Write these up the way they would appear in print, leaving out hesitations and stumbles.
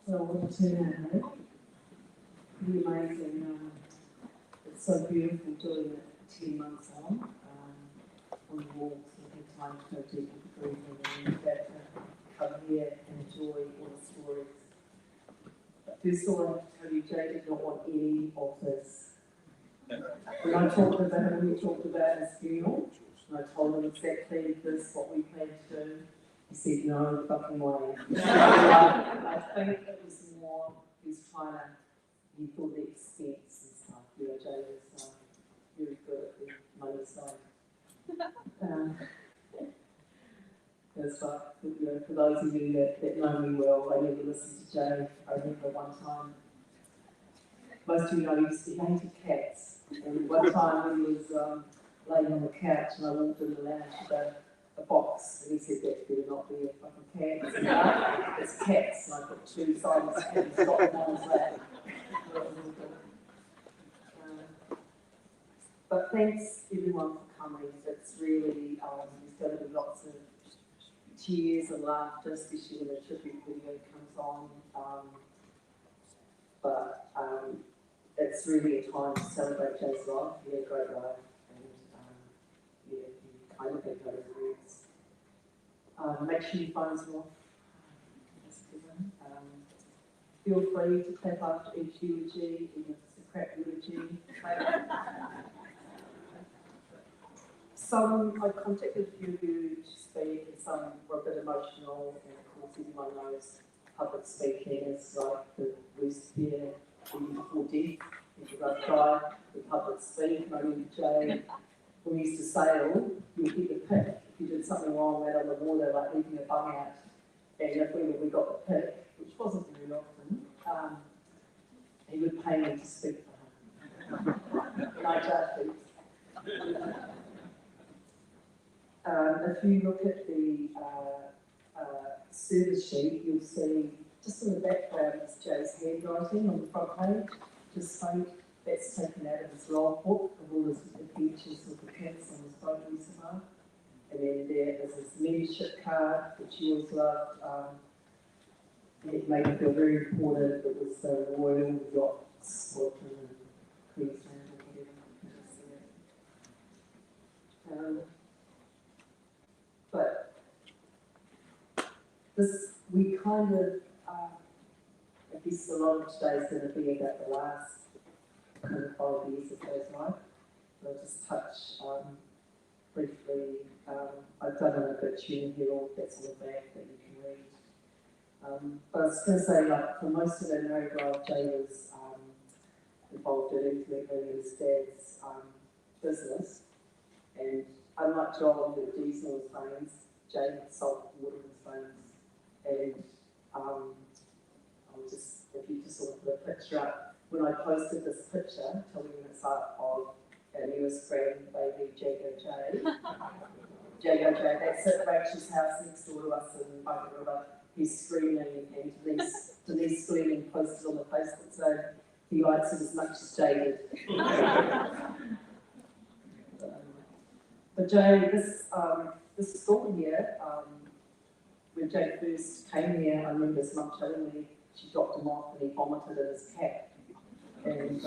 So what a turnout, eh? Pretty amazing. It's so beautiful doing it 10 months on the walks and have time to go deep with the breathing and then back to come here and enjoy all the stories. But first of all, I have to tell you, Jay did not want any of this. When I talked about him, we talked about his funeral, and I told him exactly this, what we planned to do. He said, no fucking way. I think it was more, he's trying to, he thought the expense and stuff. You know, Jay was very good at the money side. That's right. You know, for those of you that know me well, I never listened to Jay. I remember one time, most of you know he hated cats. And one time he was laying on the couch and I walked in the lounge with a box and he said, that better not be a fucking cat. I said, no, it's cats. And I put two sides and he's got them on his lap. But thanks everyone for coming. It's really, there's going to be lots of tears and laughter, especially when the tribute video comes on. But it's really a time to celebrate Jay's life. He had a great life, and yeah, he kind of had no regrets. Make sure your phones are off. Feel free to clap after each eulogy, even if it's a crap eulogy. Some, I contacted a few of you to speak, and some were a bit emotional, and of course everyone knows public speaking is like the worst fear before death. If you don't try the public speak, I remember Jay, when we used to sail, you would get the pick if you did something wrong out on the water, like leaving a bung out, and if we got the pick, which wasn't very often, he would pay me to speak for him. And I judged it. If you look at the service sheet, you'll see just in the background is Jay's handwriting on the front page. Just faint, that's taken out of his logbook of all his adventures with the cats and his boat reservoir. And then there is his membership card, which he always loved. It made him feel very important. It was the Royal Yacht Squadron in Queensland or whatever. But this, we kind of, I guess a lot of today is going to be about the last kind of 5 years of Jay's life. I'll just touch briefly. I've done an obituary here, all that's on the back that you can read. But I was going to say, like, for most of our married life, Jay was involved in his dad's business, and unlike Joel, who had diesel in his veins, Jay had salt water in his veins. And I'll just, if you just want to put a picture up, when I posted this picture, 20 minutes up of our newest grandbaby, Jago J. Jago J, that's at Rachel's house next door to us in Bucket River. He's screaming, and Denise screaming posted on the Facebook, so he likes it as much as Jay did. But Jay, this school here, when Jay first came here, I remember his mum telling me she dropped him off and he vomited in his cap. And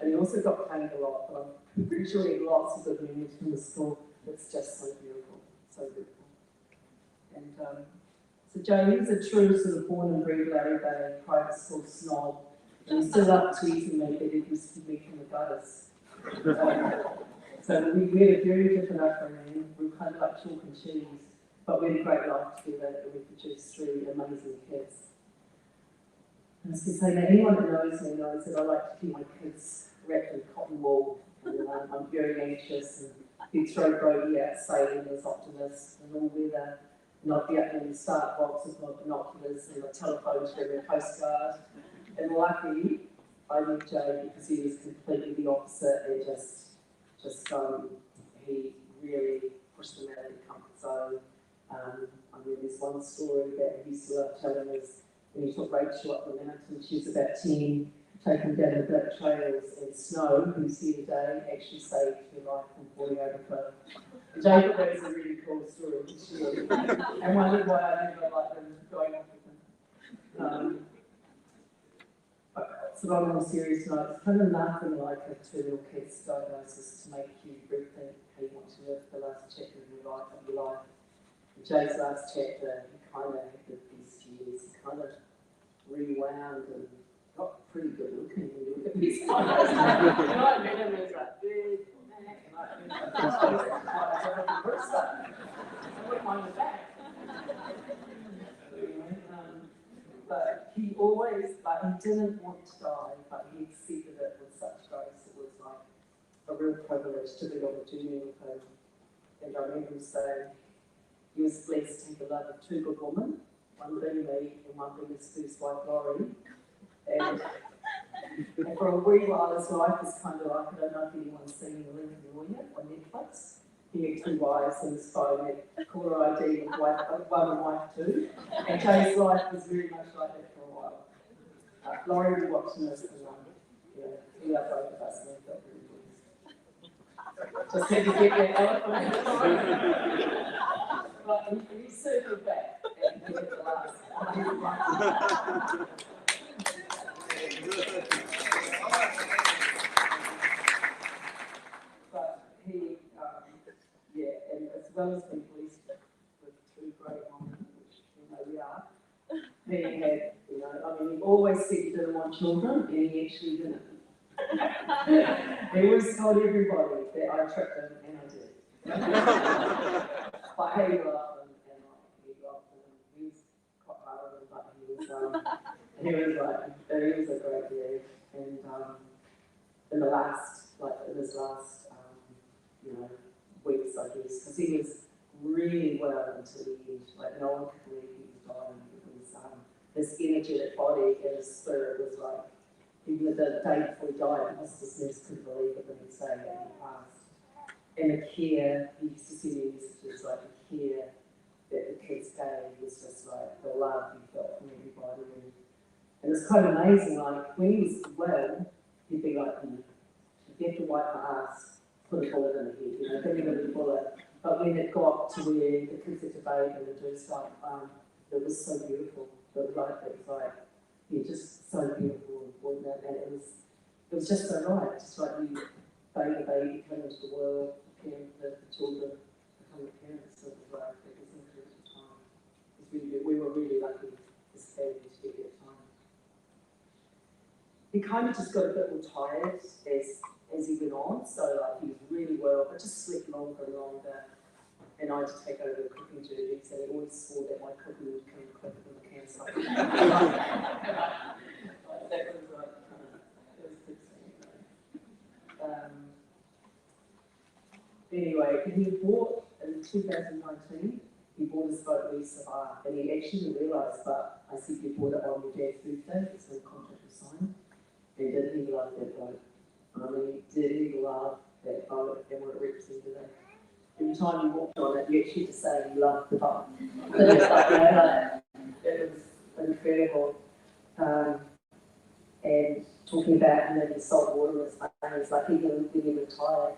he also got paid a lot, but I'm pretty sure he had lots of good memories from the school. It's just so beautiful, so beautiful. And so Jay, he was a true sort of born and bred Larry Bay private school snob. And he still up teasing me that he used to be from the gutters. So we had a very different upbringing. We were kind of like chalk and cheese, but we had a great life together and we produced 3 amazing kids. And I was going to say, now anyone who knows me knows that I like to keep my kids wrapped in cotton wool, and I'm very anxious, and he'd throw Brody out sailing as Optimus in all weather, and I'd be up in the start box with my binoculars and my telephone to the Coast Guard. And luckily, I met Jay because he was completely the opposite and just he really pushed them out of their comfort zone. I mean, there's one story that he used to love telling us when he took Rachel up the mountain. She was about 10, taken down the dirt trails, and Snow, who's here today, actually saved her life from falling over a cliff. And Jay thought that was a really cool story to share. And wondered why I never liked them going up with him. But sort of on a more serious note, it's kind of nothing like a terminal cancer diagnosis to make you rethink how you want to live the last chapter of your life. In Jay's last chapter, he kind of had the best years. He kind of rewound and got pretty good looking when you look at these photos. You know what I mean? And there's like big neck and like, I wouldn't mind the back. But he always, he didn't want to die, but he accepted it with such grace. It was like a real privilege to be on the journey with him. And I remember him saying he was blessed to have the love of two good women, one being me and one being his first wife, Laurie. And for a wee while, his life was kind of like, I don't know if anyone's seen The Lincoln Lawyer on Netflix. He had two wives and his phone had caller ID with wife one and wife two. And Jay's life was very much like that for a while. Laurie will be watching this and we are both of us and we felt really blessed. Just had to get that elephant. But he circled back and he hit the last. But he, and as well as being blessed with two great women, which we are, he had, he always said he didn't want children, and he actually didn't. He always told everybody that I tricked him, and I did. But he loved him, and he loved him. He was quite hard on him, but he was a great dad. And in his last, weeks, I guess, because he was really well until the end. Like, no one could believe he was dying because his energetic body and his spirit was like, even the day before he died, the hospice nurse couldn't believe it when he'd say that he passed. And the care, he used to send me messages like the care that the kids gave was just like the love he felt from everybody. And it's kind of amazing, like when he was well, he'd be like, you have to wipe my ass, put a bullet in the head, give him a bullet. But when it got to where the kids had to bathe and do stuff, it was so beautiful. It was like, just so beautiful, and it was just so right. Just like you bathe a baby, come into the world, prepare the children, become the parents. So it was like, it was incredible time. It was really good. We were really lucky as family to get that time. He kind of just got a bit more tired as he went on, so like he was really well, but just slept longer and longer. And I had to take over the cooking duties, and he always swore that my cooking would come quicker than the cancer. That was like, it was good anyway, he bought, in 2019, he bought his boat lease of art, and he actually realised, but I said you bought it on your dad's birthday, so the contract was signed, and didn't he love that boat? Did he love that boat and what it represented? Every time you walked on it, you actually just say you loved the boat. It was incredible. And talking about the salt water was funny. It's like even when he retired,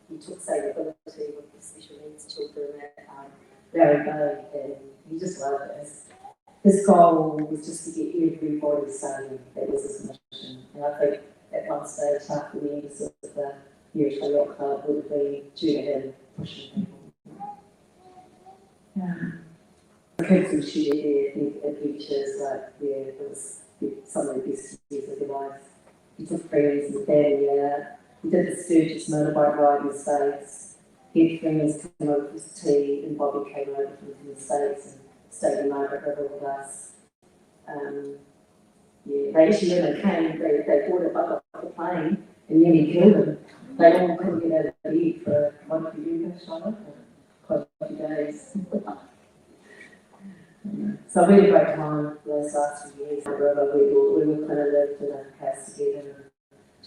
he took sustainability with the special needs children at Larry Bay, and he just loved it. His goal was just to get everybody saying that was his mission. And I think at one stage, after the end of the Irish Yacht Club would have been due to him pushing people. The kids would share their adventures, it was some of the best years of their lives. He took friends and family out. He did the Sturgis motorbike ride in the States. He had friends come over for his tea, and Bobby came over from the States and stayed in Margaret River with us. They actually, when they came, they bought a bug off the plane and nearly killed them. They all couldn't get out of bed for one for you, Charlotte, for quite a few days. So we had a great time those last few years. We all kind of lived in a house together.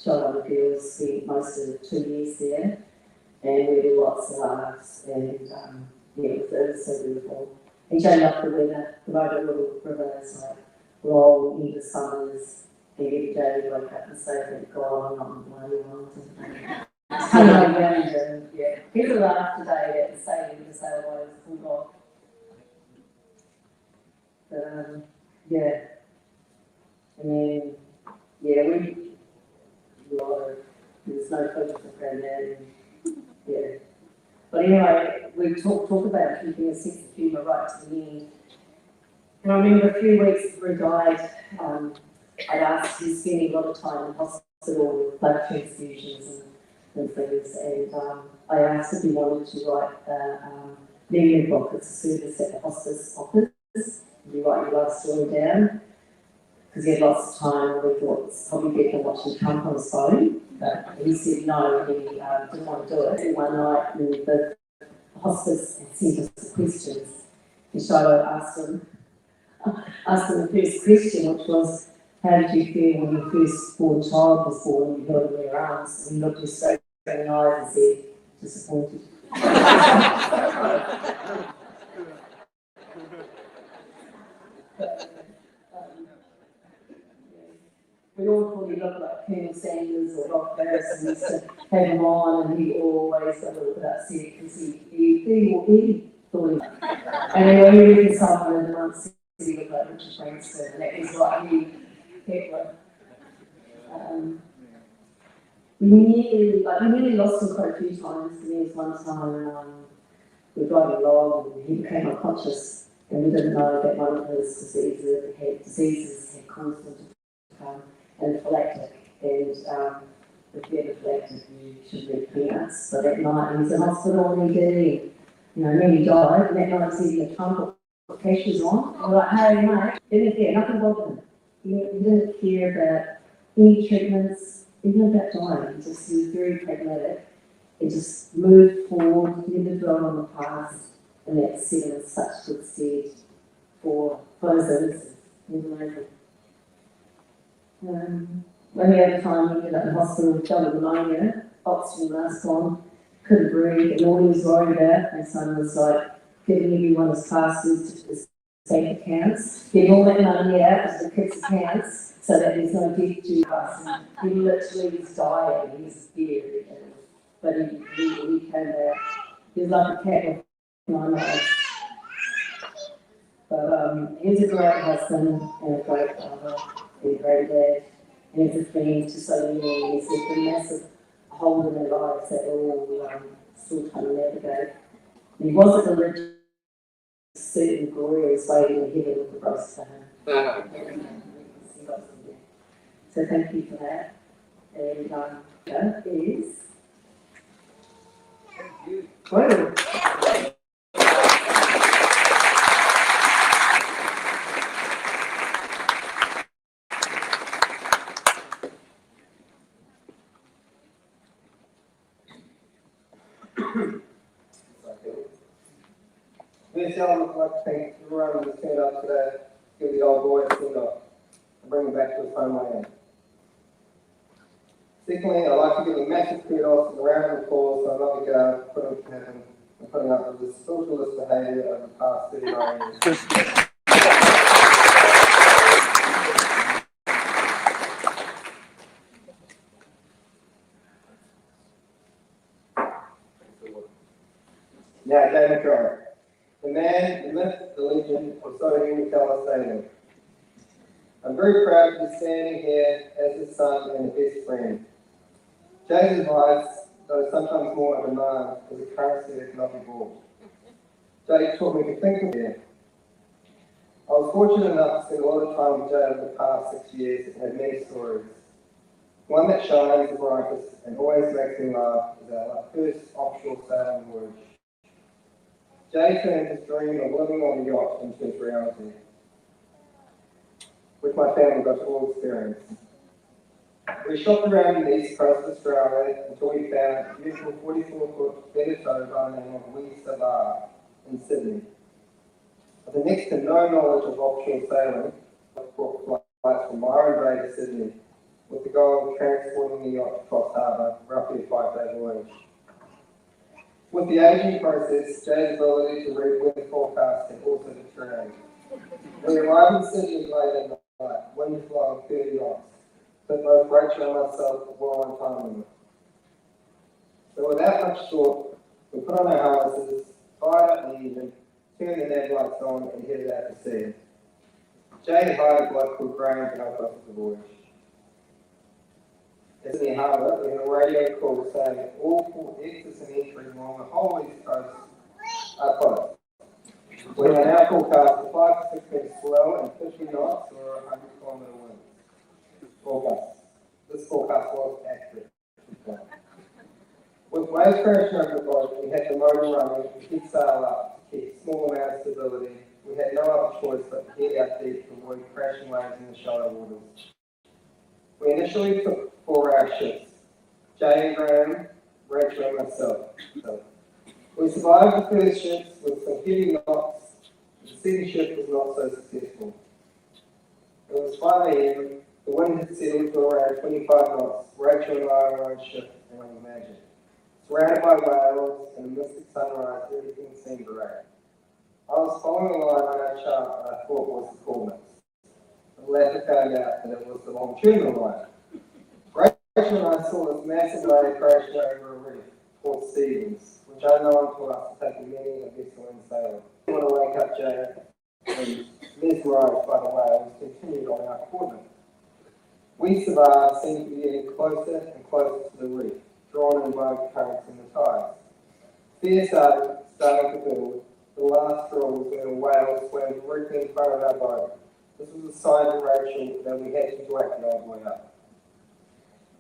Charlotte and the girls spent most of the 2 years there, and we had lots of laughs, and it was so beautiful. And Jane loved the weather. The Margaret River is like long into summers, and every day we wake up and say, thank God I'm not in the only one. It's kind of like random, People laugh today at the sailing the sailboat is full of. But And then, yeah, there's no focus around that, and, yeah. But anyway, we talk about keeping a sense of humour right to the end. And I remember a few weeks before he died, I'd asked him, spending a lot of time in hospital with blood transfusions and things, and I asked if he wanted to write a memory book. It's a service at the hospice office. You write your life story down, because he had lots of time, and we thought it's probably better watching Trump on his phone. But he said no, he didn't want to do it. And one night, the hospice had sent us the questions, and Shiloh asked him the first question, which was, how did you feel when your firstborn child was born and you held him in your arms? And he looked you straight in the eyes and said, disappointed. We all thought he looked like Colonel Sanders or Rob Harris, and used to have him on, and he always got a little bit upset because he thought he. And then when we were in someone in the months, he looked like Richard Branson, and that was like Hitler. We nearly lost him quite a few times. There was one time we were driving along and he became unconscious, and we didn't know that one of his diseases had caused him to become anaphylactic. And if you're anaphylactic, you should eat peanuts. So that night he was in hospital and he did, nearly died. And that night he was eating a trumpet with cashews on. And we're like, hey mate, didn't care, nothing bothered him. He didn't care about any treatments, even about dying. He was very pragmatic. He just moved forward, never dwelled on the past, and that set him in such good stead for his innocence. He was amazing. When the other time we ended up in hospital with double pneumonia, oxygen mask on, couldn't breathe, and all he was worried about, my son was like giving everyone his passwords to his bank accounts, getting all that money out of the kids' accounts so that there's no debt to us. And he literally was dying, he was scared. But he came back. He was like a cat with 9 lives. But he was a great husband and a great father and a great dad. And he's a friend to so many. He's a massive hole in their lives that we're all still trying to navigate. And he wasn't religious, certain glory is waiting in heaven with the roast for him. So thank you for that. And that is. Well. Firstly, I would like to thank everyone who's turned up today to give the old boy a send off and bring him back to his homeland. Secondly, I'd like to give a massive kudos and a round of applause to another guy for putting commitment and putting up with this socialist behaviour over the past 39 years. Now, Jay McJorrow, the man, the myth, the legend, or so he would tell us daily. I'm very proud to be standing here as his son and his best friend. Jay's advice, though sometimes more a demand, is a currency that cannot be bought. Jay taught me to think of it. I was fortunate enough to spend a lot of time with Jay over the past 6 years and have many stories. One that shines the brightest and always makes me laugh is our first offshore sailing voyage. Jay turned his dream of living on a yacht into his reality, which my family got to all experience. We shopped around the east coast of Australia until we found a beautiful 44-foot bedded tow by the name of Wee Sabar in Sydney. With next to no knowledge of offshore sailing, I brought flights from Byron Bay to Sydney, with the goal of transporting the yacht across harbour, roughly a 5-day voyage. With the aging process, Jay's ability to read weather forecasts had also deteriorated. We arrived in Sydney late at night, wind flowing 30 knots, but both Rachel and myself were well on time limit. So without much thought, we put on our harnesses, fired up the engine, turned the nav lights on and headed out to sea. Jay hired a bloke called Graham to help us with the voyage. As in the harbour, we had a radio call saying that all port exits and entries along the whole east coast are closed. We are now forecast for 5 to 6 metres swell and 50 knots or 100-kilometre winds. Forecast. This forecast was accurate. With waves crashing over the boat, we had the motor running and keep sail up to keep small amount of stability. We had no other choice but to head out deep to avoid crashing waves in the shallow waters. We initially took 4-hour shifts, Jay and Graham, Rachel and myself. We survived the first shift with some heavy knots. The second shift was not so successful. It was 5 a.m. The wind had settled to around 25 knots. Rachel and I were on shift and on the magic. Surrounded by whales and a mystic sunrise, everything seemed great. I was following a line on our chart that I thought was the coordinates. But later found out that it was the longitudinal line. Rachel and I saw this massive wave crashing over a reef, Port Stevens, which unknown to us had taken many a vessel in sailing. I didn't want to wake up Jay and mesmerised by the whales continued on our coordinates. We survived, seemed to be getting closer and closer to the reef, drawn in by the currents and the tides. Fear started to build. The last straw was when a whale swam directly in front of our boat. This was a sign to Rachel that we had to drag the old way up.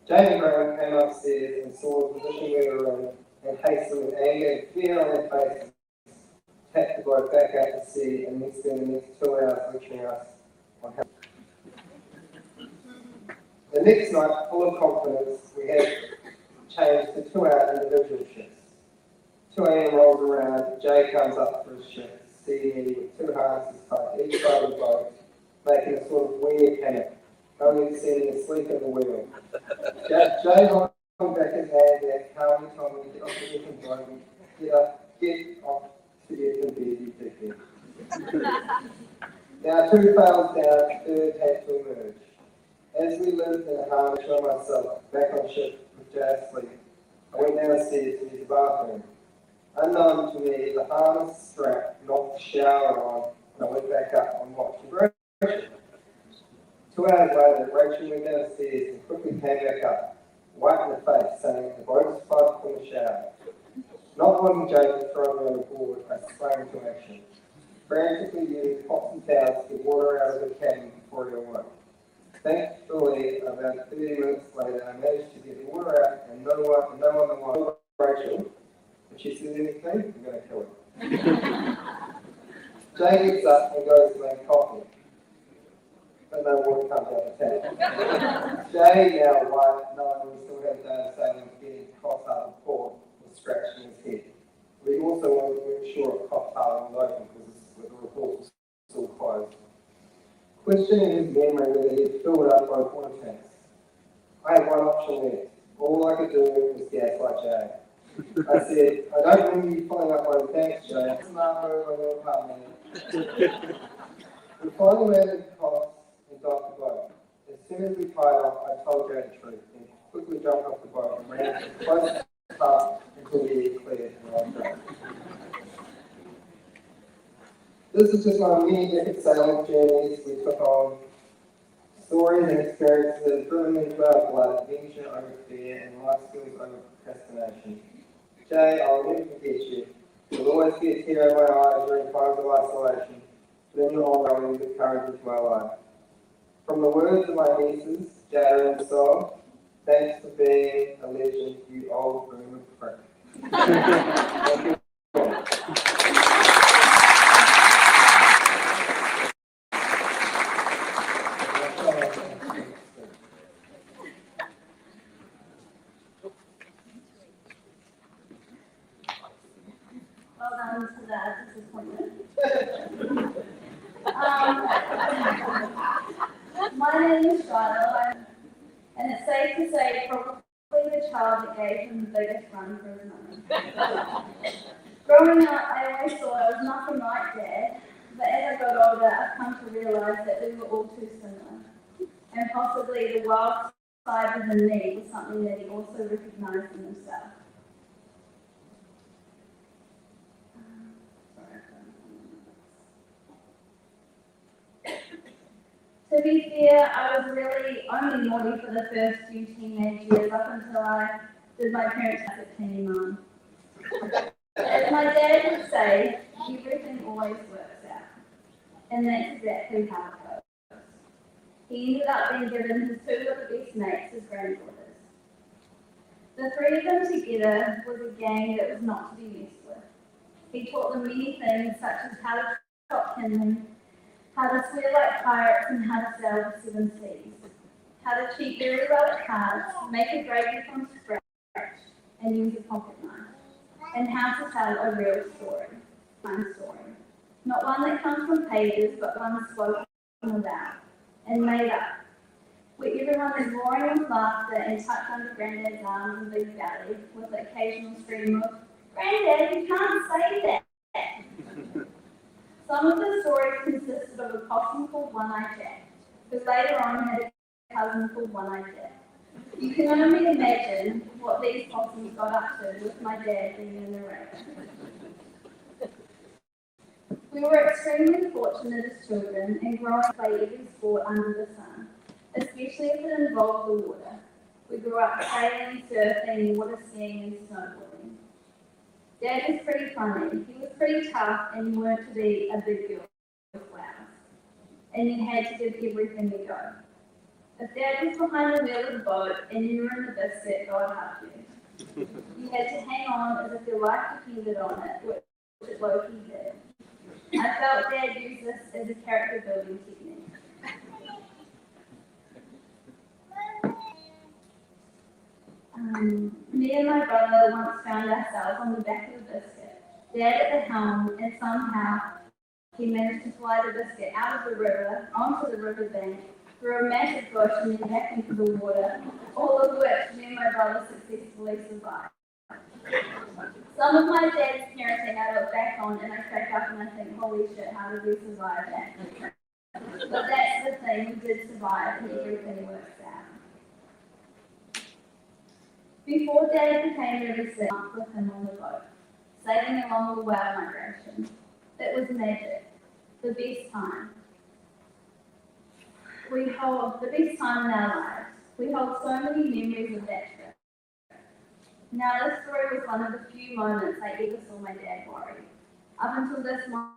Jay and Graham came upstairs and saw the position we were in, and hastily, with anger and fear on their faces, tacked the boat back out to sea and then spent the next 2 hours lecturing us on how. The next night, full of confidence, we had changed to 2-hour individual shifts. 2 a.m. rolls around, Jay comes up for his shift, seeing me with 2 harnesses tied to each side of the boat, making a sort of weird panic, only to see me asleep in the wheel. Jay holding back his hand there, calmly told me to get off the effing boat and get off to the effing bed, you dickhead. Now 2 fails down, third had to emerge. As we lived in a harness by myself, back on shift with Jay asleep, I went downstairs to use the bathroom. Unknown to me, the harness strap knocked the shower on, and I went back up and watched Rachel. 2 hours later, Rachel went downstairs and quickly came back up, white in the face, saying the boat was plugged from the shower. Not wanting Jay to throw me overboard, I sprang into action, frantically using pots and towels to get water out of the cabin before he awoke. Thankfully, about 30 minutes later, I managed to get the water out and no one wanted Rachel. If she says anything, I'm going to kill her. Jay gets up and goes to make coffee. But no water comes out the tap. Jay, now white, knowing we still had day of sailing, getting cross out of port, was scratching his head. We also wanted to ensure a cough was open because the report was still closed. Questioning his memory whether he had filled up both water tanks. I had one option left. All I could do was gaslight Jay. I said, I don't remember you filling up both tanks, Jay. It's not very on your part, man. We finally landed the cost and docked the boat. As soon as we tied off, I told Jay the truth and quickly jumped off the boat and ran as close as possible until we had cleared and on track. This is just one of many different sailing journeys we took on. Stories and experiences that have driven into our blood, adventure over fear, and life skills over procrastination. Jay, I'll never forget you. You'll always be a tear in my eye during times of isolation. Then you're ongoing the courage of my life. From the words of my nieces, Jada and Sol, thanks for being a legend, you old boomer prick. Thank you. Well done to that disappointment. My name is Charlotte, and it's safe to say probably the child that gave him the biggest run for his money. Growing up, I always thought I was nothing like Dad, but as I got older, I've come to realise that we were all too similar, and possibly the wild side within me was something that he also recognised in himself. To be fair, I was really only naughty for the first few teenage years up until I did my parents' at teen mum. As my dad would say, everything always works out. And that's exactly how it goes. He ended up being given his two of the best mates as granddaughters. The three of them together was a gang that was not to be messed with. He taught them many things such as how to chop kindling, how to swear like pirates and how to sail the seven seas, how to cheat very well at cards, make a gravy from scratch, and use a pocket knife, and how to tell a real story, my story. Not one that comes from pages, but one spoken about and made up, where everyone is roaring with laughter and tucked under Granddad's arms and big belly, with the occasional scream of, "Granddad, you can't say that!" Some of the stories consisted of a possum called One-Eye Jack, who later on had a cousin called One-Eye Jack. You can only imagine what these possums got up to with my dad being in the narrator. We were extremely fortunate as children and growing up to play every sport under the sun, especially if it involved the water. We grew up sailing, surfing, water skiing and snowboarding. Dad was pretty funny. He was pretty tough and you weren't to be a big girl with flowers. And you had to give everything a go. If Dad was behind the wheel of the boat and you were in the biscuit, God help you. You had to hang on as if your life depended on it, which it low-key did. I felt Dad used this as a character building technique. Me and my brother once found ourselves on the back of the biscuit, Dad at the helm, and somehow he managed to fly the biscuit out of the river, onto the riverbank, through a massive bush and then back into the water, all of which me and my brother successfully survived. Some of my dad's parenting I look back on and I crack up and I think, holy shit, how did we survive that? But that's the thing, we did survive and everything works out. Before Dad became really sick, I with him on the boat, sailing along the whale migration. It was magic, the best time. We hold the best time in our lives. We hold so many memories of that trip. Now, this story was one of the few moments I ever saw my dad worry. Up until this moment,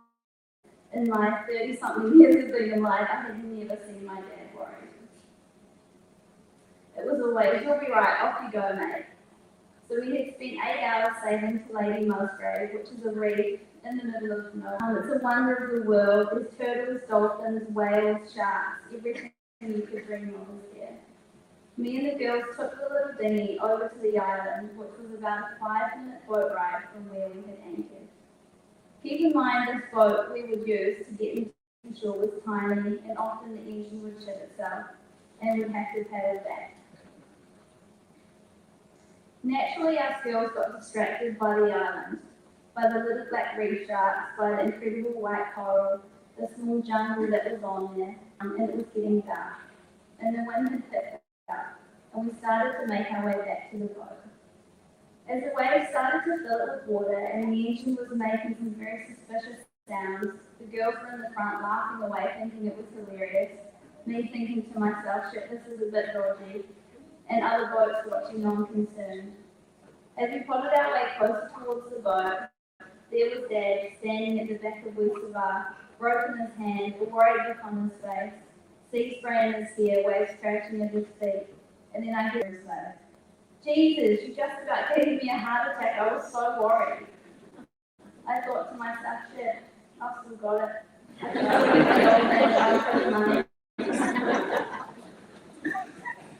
in my 30-something years of being alive, I had never seen my dad worry. It was always, "You'll be right, off you go, mate." So we had spent 8 hours sailing to Lady Musgrave, which is a reef in the middle of nowhere. It's a wonder of the world. There's turtles, dolphins, whales, sharks, everything you could dream of is there. Me and the girls took the little dinghy over to the island, which was about a 5-minute boat ride from where we had anchored. Keep in mind, this boat we would use to get into shore was tiny, and often the engine would shut itself, and we'd have to paddle back. Naturally, our skills got distracted by the island, by the little black reef sharks, by the incredible white coral, the small jungle that was on there, and it was getting dark, and the wind had picked up, and we started to make our way back to the boat. As the waves started to fill it with water and the engine was making some very suspicious sounds, the girls were in the front laughing away thinking it was hilarious, me thinking to myself, shit, this is a bit dodgy, and other boats watching non-concerned. As we plodded our way closer towards the boat, there was Dad standing at the back of Westervar, rope in his hand, a worried look on his face, sea spray in his hair, waves crashing at his feet, and then I hear him say, "Jesus, you just about gave me a heart attack, I was so worried." I thought to myself, shit, I've still got it.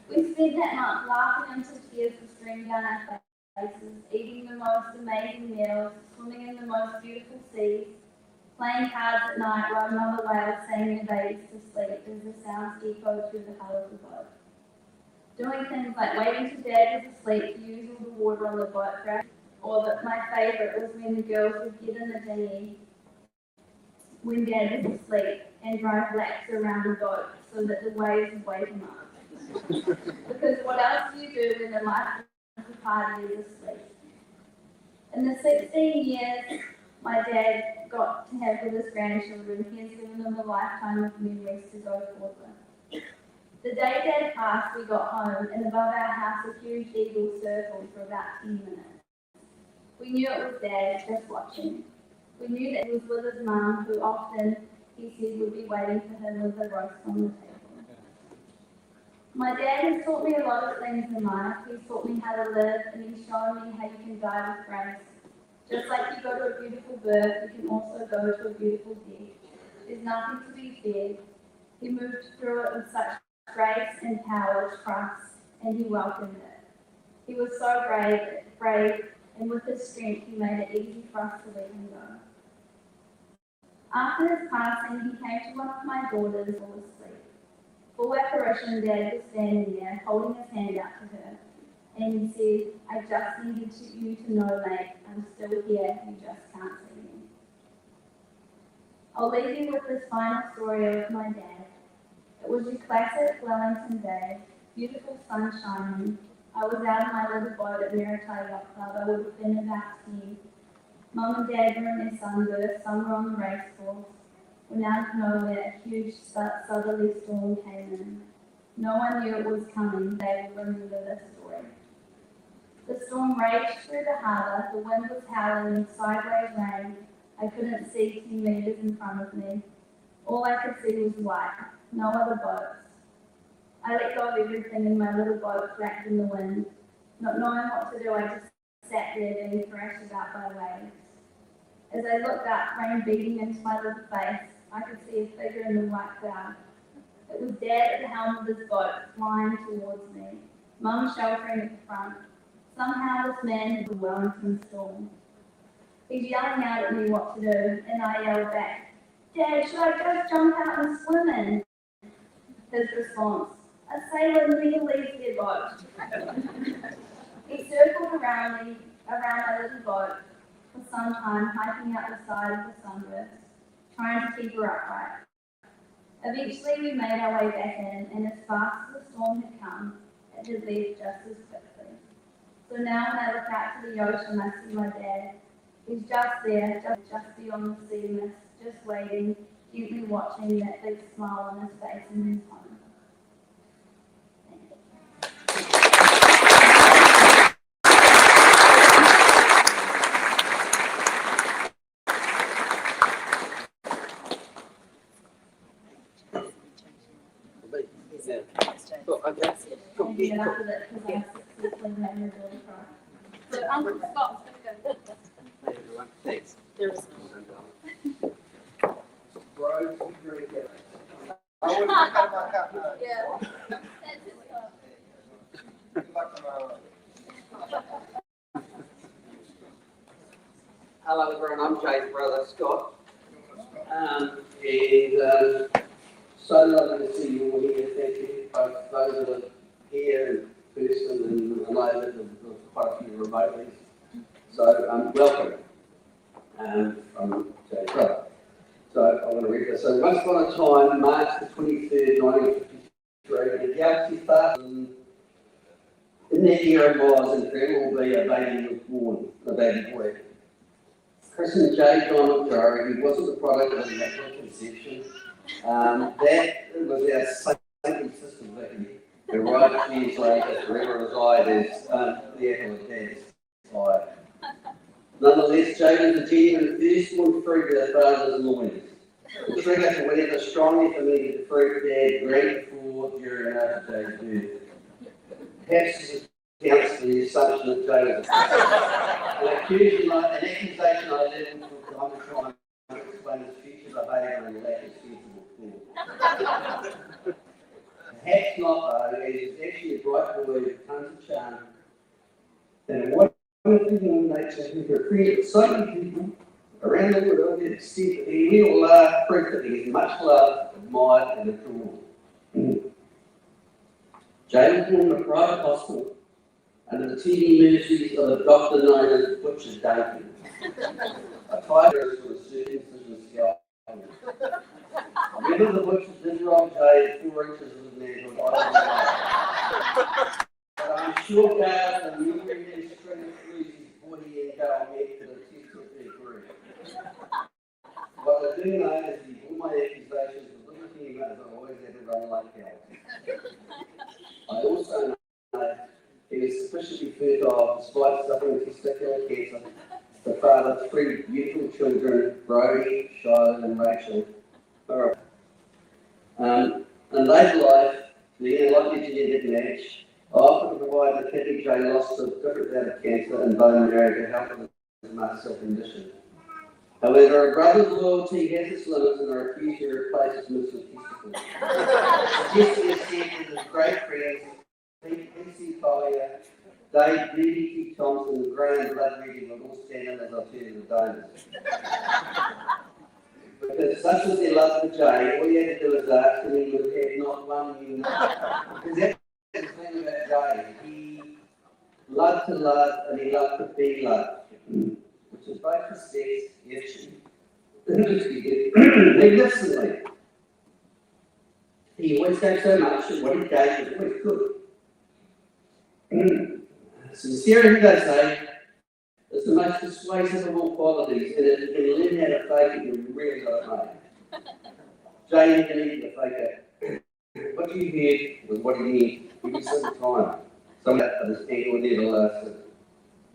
We spent that month laughing until tears were streaming down our faces, eating the most amazing meals, swimming in the most beautiful seas, playing cards at night while mother whales sang their babies to sleep as the sounds echoed through the hull of the boat. Doing things like waiting till Dad was asleep to use all the water on the boat crash, or that my favourite was when the girls would get in the dinghy when Dad was asleep and drive laps around the boat so that the waves would wake him up. Because what else do you do when the life of the party is asleep? In the 16 years my dad got to have with his grandchildren, he has given them a lifetime of memories to go forth with. past, we got home, and above our house a huge eagle circled for about 10 minutes. We knew it was Dad just watching. We knew that he was with his mum, who often, he said, would be waiting for him with the roast on the table. My dad has taught me a lot of things in life. He's taught me how to live, and he's shown me how you can die with grace. Just like you go to a beautiful birth, you can also go to a beautiful death. There's nothing to be feared. He moved through it with such grace and power, trust, and he welcomed it. He was so brave, and with his strength, he made it easy for us to let him go. After his passing, he came to one of my daughters who was asleep. Full apparition, Dad was standing there, holding his hand out to her, and he said, "I just needed you to know, mate, I'm still here, you just can't see me." I'll leave you with this final story of my dad. It was your classic Wellington day, beautiful sun shining. I was out on my little boat at Maritime Yacht Club. I would have been about 10. Mum and Dad were in their sunburst, some were on the race course. When out of nowhere, a huge southerly storm came in. No one knew it was coming. They will remember this story. The storm raged through the harbour. The wind was howling with sideways rain. I couldn't see 10 metres in front of me. All I could see was white, no other boats. I let go of everything and my little boat flapped in the wind. Not knowing what to do, I just sat there being thrashed about by waves. As I looked up, rain beating into my little face, I could see a figure in the white cloud. It was Dad at the helm of his boat, flying towards me, Mum sheltering at the front. Somehow this man had the Wellington storm. He's yelling out at me what to do, and I yelled back, "Dad, should I just jump out and swim in?" His response, "A sailor never leaves their boat." He circled around my little boat for some time, hiking up the side of the sunburst, trying to keep her upright. Eventually we made our way back in, and as fast as the storm had come, it had left just as quickly. So now when I look out to the ocean, I see my dad. He's just there, just beyond the sea mist, just waiting, gently watching that big smile on his face in his home. And after that, because I successfully made my daughter cry. So Uncle Scott's going to go. Hey everyone, thanks. Bro, you drink it. I wouldn't have my cup now. Yeah. That's his cup. Good luck tomorrow. Hello everyone, I'm Jay's brother Scott. So lovely to see you all here. Thank you, both those that are here in person and I know that there's quite a few remotely. So welcome from Jay's brother. So I'm going to read this. So once upon a time, March the 23rd, 1953, the galaxy started in that era was, and forever will be, a baby was born, a baby boy. Christened J. John McJorrow, he wasn't the product of a natural conception. That was our sacred system victory. The right years later, forever reside as the apple of Dad's eye. Nonetheless, Jay was a genuine firstborn fruit of their father's loins. The trigger for whatever strongly fermented the fruit Dad drank before, during, and after Jay's birth. Perhaps this accounts for the assumption that Jay was an accusation I live in for time to try and explain his future behaviour and lack of sensible thought. Perhaps not though, he is actually a bright boy with tons of charm. And what wonderful nature who can create so many people around the world to the extent that we all are proof that he is much loved, admired and adored. Jay was born in a private hospital under the TV ministries of a doctor known as Butcher Duncan. A tiger for a circumcision scalp. Whether the butcher did wrong Jay 4 inches of manhood, but I'm sure God and you bring his strength through his body and go back to the test of their group. What I do know is all my accusations of little humor as I always had to run like hell. I also know he was sufficiently fertile despite suffering testicular cancer to father three beautiful children, Brody, Shiloh and Rachel. In later life, being a lucky genetic match, I often provide the kidney drain loss to different out of cancer and bone marrow to help with his muscle condition. However, a brother's loyalty has its limits and I refuse to replace his missing testicles. Suggesting said that his great friends, P.C. Collier, Dave D.D.T. Thompson, and Graham Blood Reading would all stand in as alternative donors. Because such was their love for Jay, all you had to do was ask and he would have not one you know. Because that's the thing about Jay. He loved to love and he loved to be loved. Which is both respects, yes, magnificently. He always gave so much and what he gave was always good. Sincerity, they say, is the most persuasive of all qualities, and if you can learn how to fake it, you really got it made. Jay can eat the fake it. What you heard was what he needed every single time. Some of that this angle never lasted.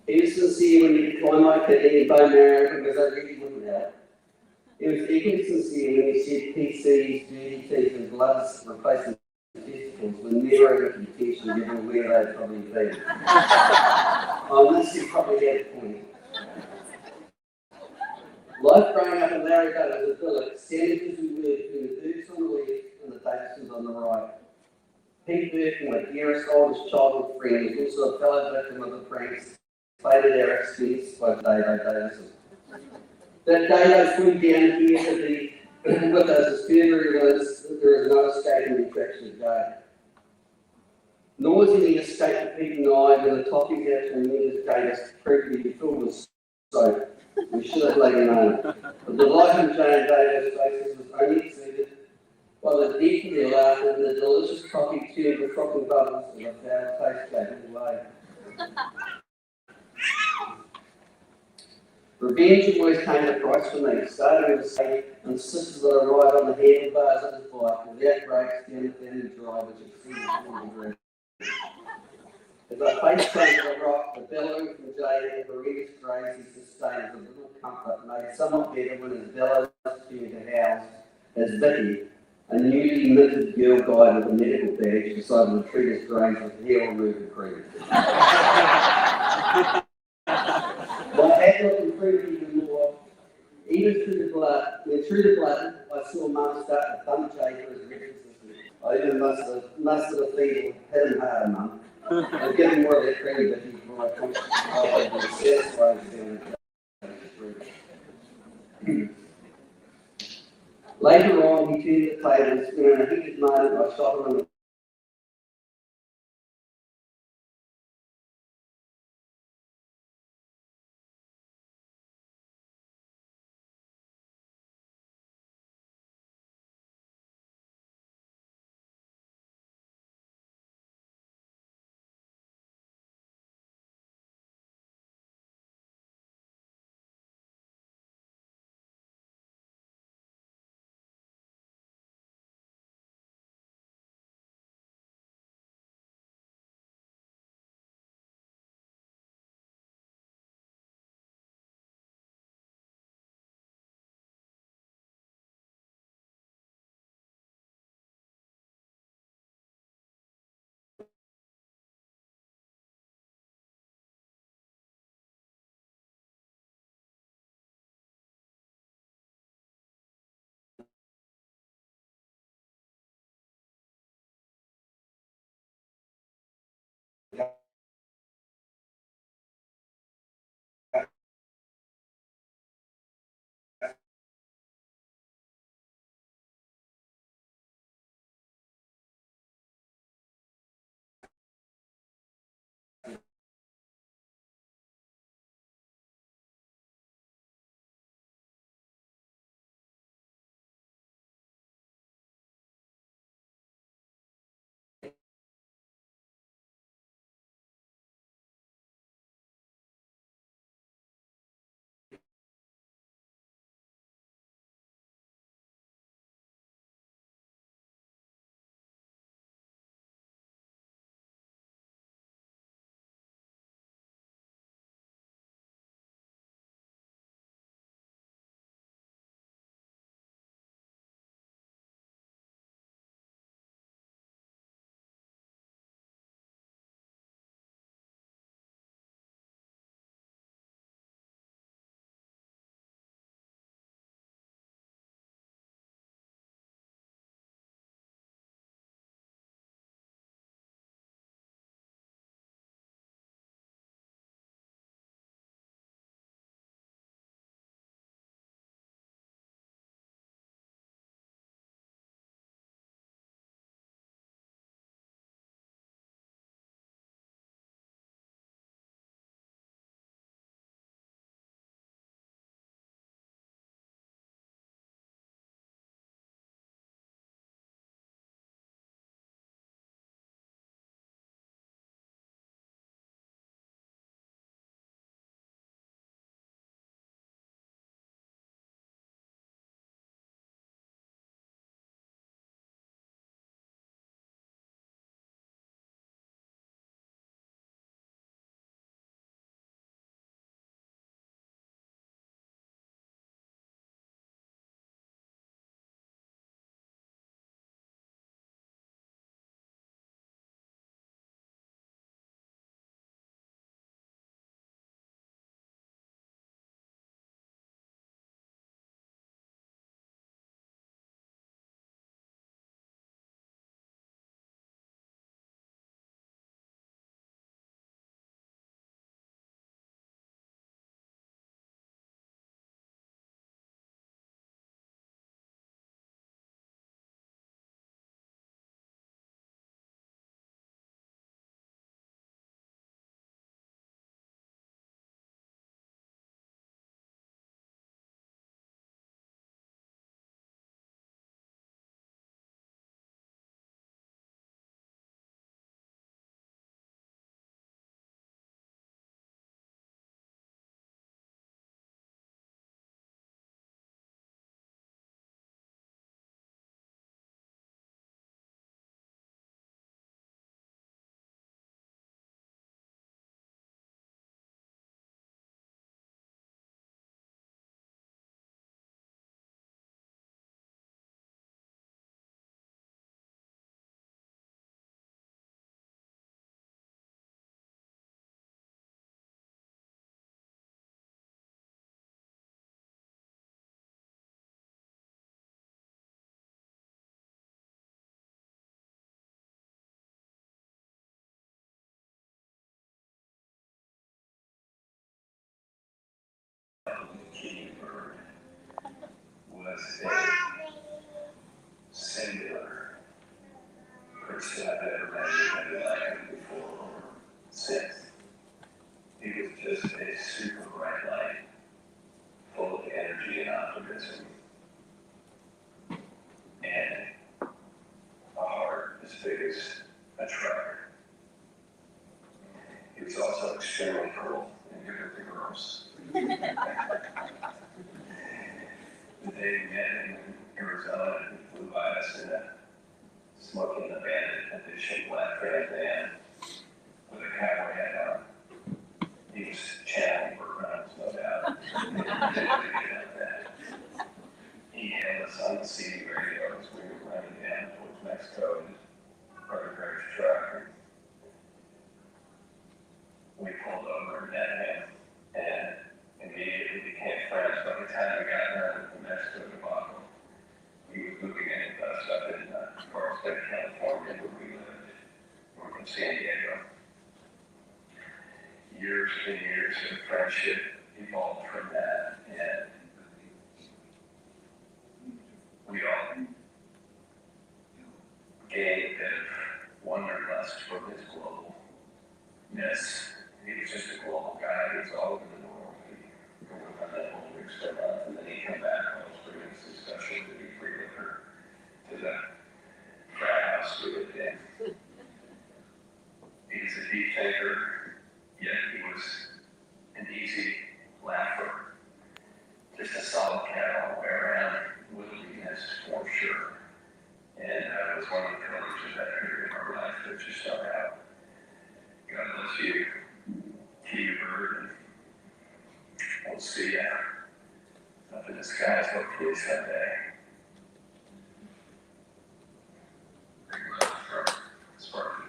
He was sincere when he declined my kidney and bone marrow because I really wouldn't help. He was equally sincere when he said PCs, dirty teeth, and bloods replacing testicles were never in contention given where they'd probably been. On this, he probably had a point. Life growing up in Larrigate was a village, sandwiches we were between the Burkes on the left and the Davisons on the right. Pete Burke, my dearest oldest childhood friend, was also a fellow victim of the pranks played at our expense by Davo Davison. That Davo flew down here to be with us as further evidence that there is no escaping the attraction of Jay. Nor was any escape to Pete and I when the toffees out from Mendes gave us proved to be filled with soap. We should have later known. But the light in Jay and Davo's faces was only exceeded by the deep of their laughter and the delicious coffee turned to frothing bubbles and a foul taste came away. Revenge always came at a price for me. Starting with say, insisted that I ride on the handlebars of his bike without brakes down the thin drive which exceeded 40 degrees. As I faced over the rock, the bellowing from Jay and the horrendous graze he sustained with a little comfort made somewhat better when his bellows turned to howls as Vicky, a newly minted girl guide with a medical badge, decided to treat his graze with hair removal cream. My outlook improved even more. Even through the blood, I saw Mum start to thump Jay for his references. I even mustered a feeling, hit him harder, Mum. I was getting more of that cream that he before I consciously satisfied down. Later on, he turned the tables, and in a heated moment, I shot him in the word was a singular person I've ever met anybody like him before or since. He was just a super bright light, full of energy and optimism, and a heart as big as a truck. He was also extremely cool and good with the girls. The day we met him in Arizona, he flew by us in a smoking abandoned edition black van with a cowboy hat on. He was channeling Burt Reynolds, no doubt. He had us on the CD radio as we were running down towards Mexico in his brother Greg's truck. We pulled over and met him and immediately became friends. By the time we got done with the Mexico debacle, he was moving in with us up in Carlsbad, California, where we lived. We're from San Diego. Years and years of friendship evolved from that, and we all gained a bit of wanderlust from his globalness. He was just a global guy. He was all over the world. He would run that whole week for a month, and then he'd come back and always bring us his special duty free liquor to the frat house we lived in. He's a deep thinker, yet he was an easy laugher. Just a solid cat all the way around, willingness for sure. And that was one of the pillars of that period of our life that just stuck out. God bless you, T. Bird, and we'll see you up in the skies hopefully someday. Big love from Sparky.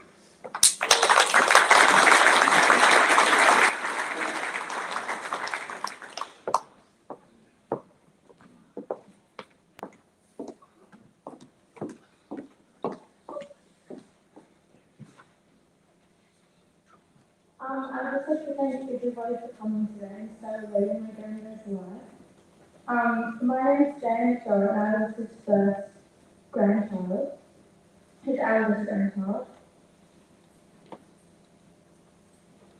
I would just like to thank everybody for coming today and celebrating my granddad's life. My name is McJorrow and I was his first grandchild, his eldest grandchild.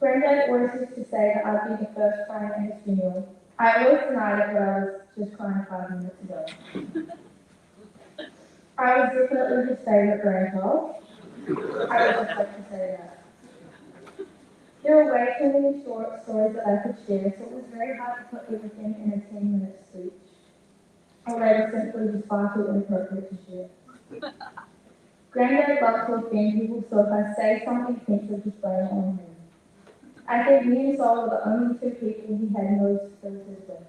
Granddad always used to say that I'd be the first crying at his funeral. I always denied it, but I was just crying 5 minutes ago. I was definitely his favourite grandchild. I would just like to say that. There were way too many short stories that I could share, so it was very hard to put everything in a 10-minute speech. Or they were simply just far too inappropriate to share. Granddad loved to offend people, so if I say something offensive, just blame it on him. I think me and Sol were the only two people he had no filters with.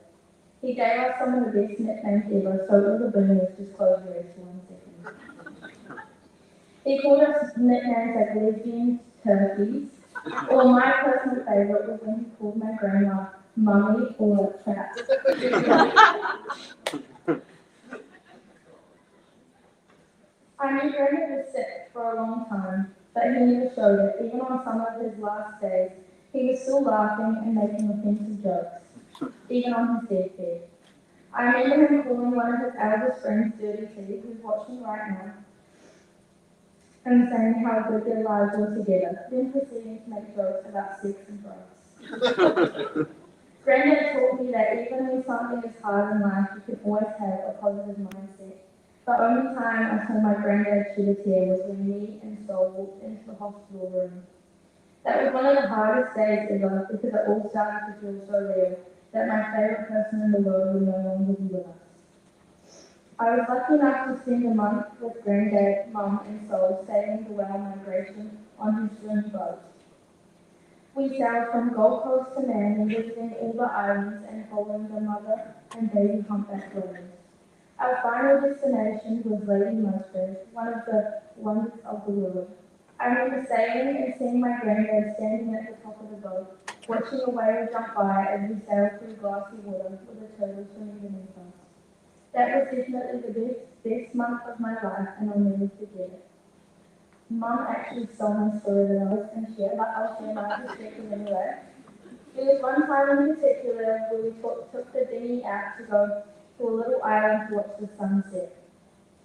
He gave us some of the best nicknames ever, so all the boomers just closed their ears for 1 second. He called us nicknames like lesbians, turkeys, or my personal favourite was when he called my grandma mummy or crap. I knew Granddad was sick for a long time, but he never showed it. Even on some of his last days, he was still laughing and making offensive jokes, even on his deathbed. I remember him calling one of his eldest friends Dirty T, who's watching right now, and saying how good their lives were together, then proceeding to make jokes about sex and drugs. Granddad taught me that even when something is hard in life, you can always have a positive mindset. The only time I saw my granddad shed a tear was when me and Sol walked into the hospital room. That was one of the hardest days ever because it all started to feel so real that my favourite person in the world would no longer be with us. I was lucky enough to spend a month with Granddad, Mum and Sol sailing the whale migration on his swim boat. We sailed from Gold Coast to Manly, visiting all the islands and following the mother and baby humpback whales. Our final destination was Lady Musgrave, one of the wonders of the world. I remember sailing and seeing my granddad standing at the top of the boat, watching a whale jump by as we sailed through glassy water with a turtle swimming beneath us. That was definitely the best month of my life, and I'll never forget it. Mum actually stole my story that I was going to share, but I'll share my perspective anyway. There was one time in particular where we took the dinghy out to go to a little island to watch the sunset.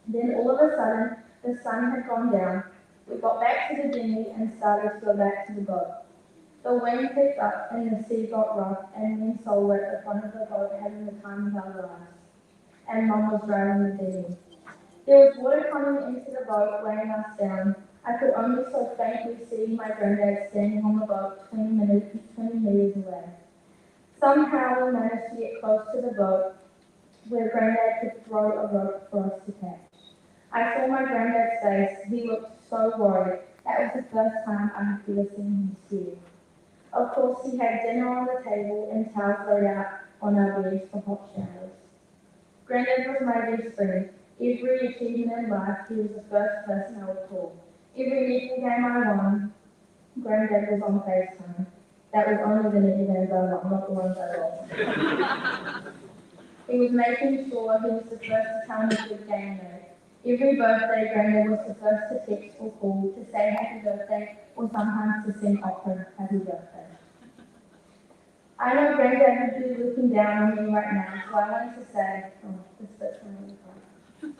Then all of a sudden, the sun had gone down. We got back to the dinghy and started to go back to the boat. The wind picked up and the sea got rough, and me and Sol were at the front of the boat having the time of our lives. And Mum was driving the dinghy. There was water coming into the boat, weighing us down. I could only so faintly see my granddad standing on the boat 20 meters away. Somehow we managed to get close to the boat where Granddad could throw a rope for us to catch. I saw my granddad's face. He looked so worried. That was the first time I had ever seen him scared. Of course, he had dinner on the table and towels laid out on our beds for hot showers. Granddad was my best friend. Every achievement in life, he was the first person I would call. Every netball game I won, Granddad was on FaceTime. That was only the netball games I won, not the ones I lost. He was making sure he was the first to tell me good game day. Every birthday, Granddad was the first to text or call to say happy birthday or sometimes to sing opera happy birthday. I know Granddad would be looking down on me right now, so I wanted to say, this bit's really fun.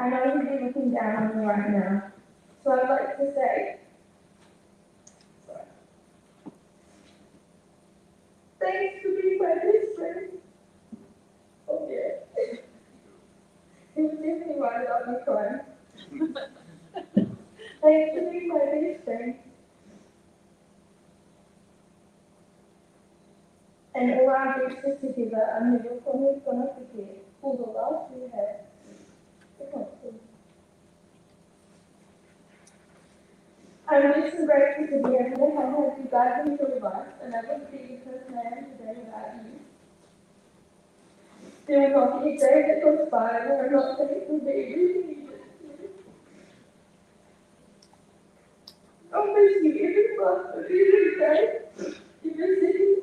I know he'd be looking down on me right now, so I'd like to say, thanks for being my best friend. Oh yeah. He was definitely right about me crying. Thanks for being my best friend. And all our gestures together, I'm never gonna forget all the love we had. I'm just so grateful to be able to have you guys in your life, and I wouldn't be the person I am today without you. There will not be a day that goes by where I'm not thankful for everything you did to me. I'll miss you every month, every day, every second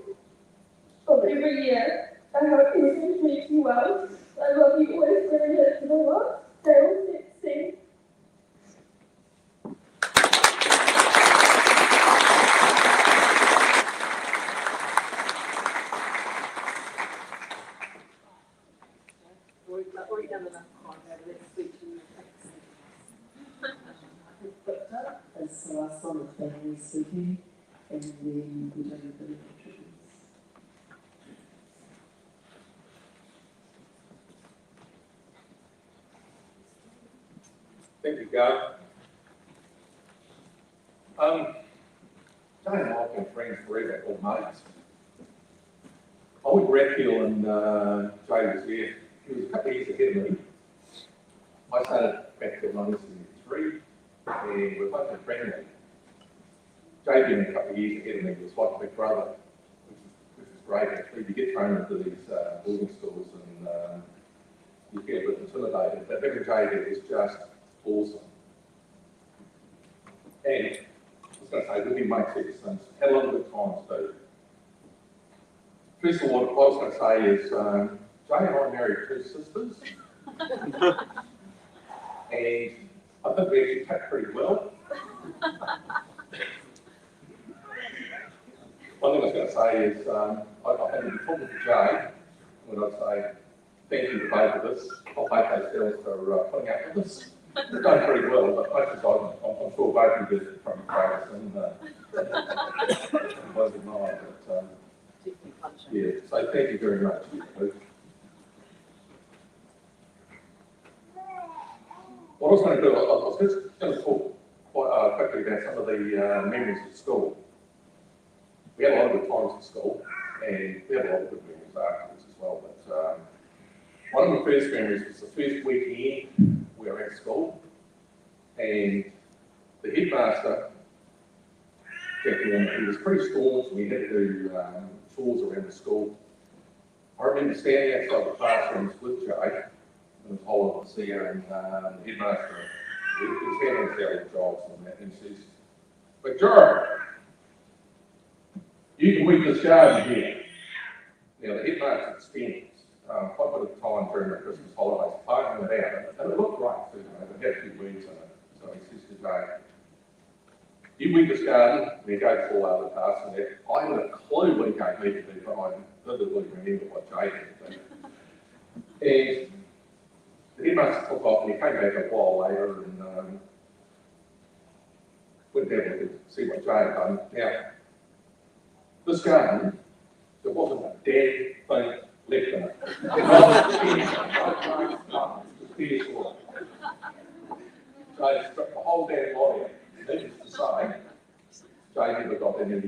of every year. I hope everything treats you well. I love you always very much to the last. They'll sing. We've done enough content, let's switch to the next. Victor, as the last one of family speaking, and then we do the tributes. Thank you, God. Jane and I have been friends forever, or mates. I went to Redfield and Jane was there. He was a couple of years ahead of me. I started Redfield in 1973, and we're both friendly. Jane being a couple of years ahead of me was like a big brother, which is great actually. You get thrown into these boarding schools and you feel a bit intimidated. But having Jane there is just awesome. And I was going to say, we've been mates ever since. Had a lot of good times too. First of all, what I was going to say is, Jane and I married two sisters. And I think we actually tapped pretty well. One thing I was going to say is, I've had to be talking to Jane when I'd say, thank you to both of us, not both those girls for putting up with us. We've done pretty well, but most of the time, I'm sure both of you did it from practice and it wasn't mine, but yeah, so thank you very much. What I was going to do, I was just going to talk quite quickly about some of the memories of school. We had a lot of good times at school, and we had a lot of good memories afterwards as well, but one of my first memories was the first weekend we were at school, and the headmaster, he was pretty staunch, and we had to do chores around the school. I remember standing outside the classrooms with Jay, and the whole of us there, and the headmaster, he was handing us out all the jobs and that, and he says, McJorrow, you can weed this garden here. Now, the headmaster spent quite a bit of time during the Christmas holidays planting it out, and it looked great too, it had a few weeds in it. So he says to Jay, all over tasks and that. I had a clue what he gave me to do, but I vividly remember what Jay had to do. And the headmaster took off and he came back a while later and went down to see what Jay had done. Now, this garden, there wasn't a dead thing left in it. Jay stripped the whole damn lot out. Needless to say, Jay never got any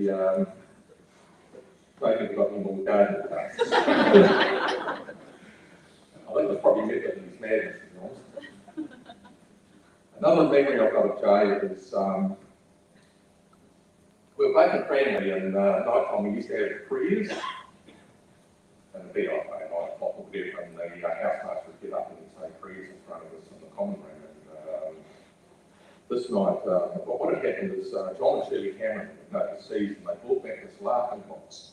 more garden tasks. I think it was probably better than his madness, to be honest. Another memory I've got of Jay is we were both in family and night time we used to have prayers. And it'd be like 9 o'clock or whatever, and the housemaster would get up and say prayers in front of us in the common room. And this night, what had happened is John and Shirley Cameron went overseas and they brought back this laughing box.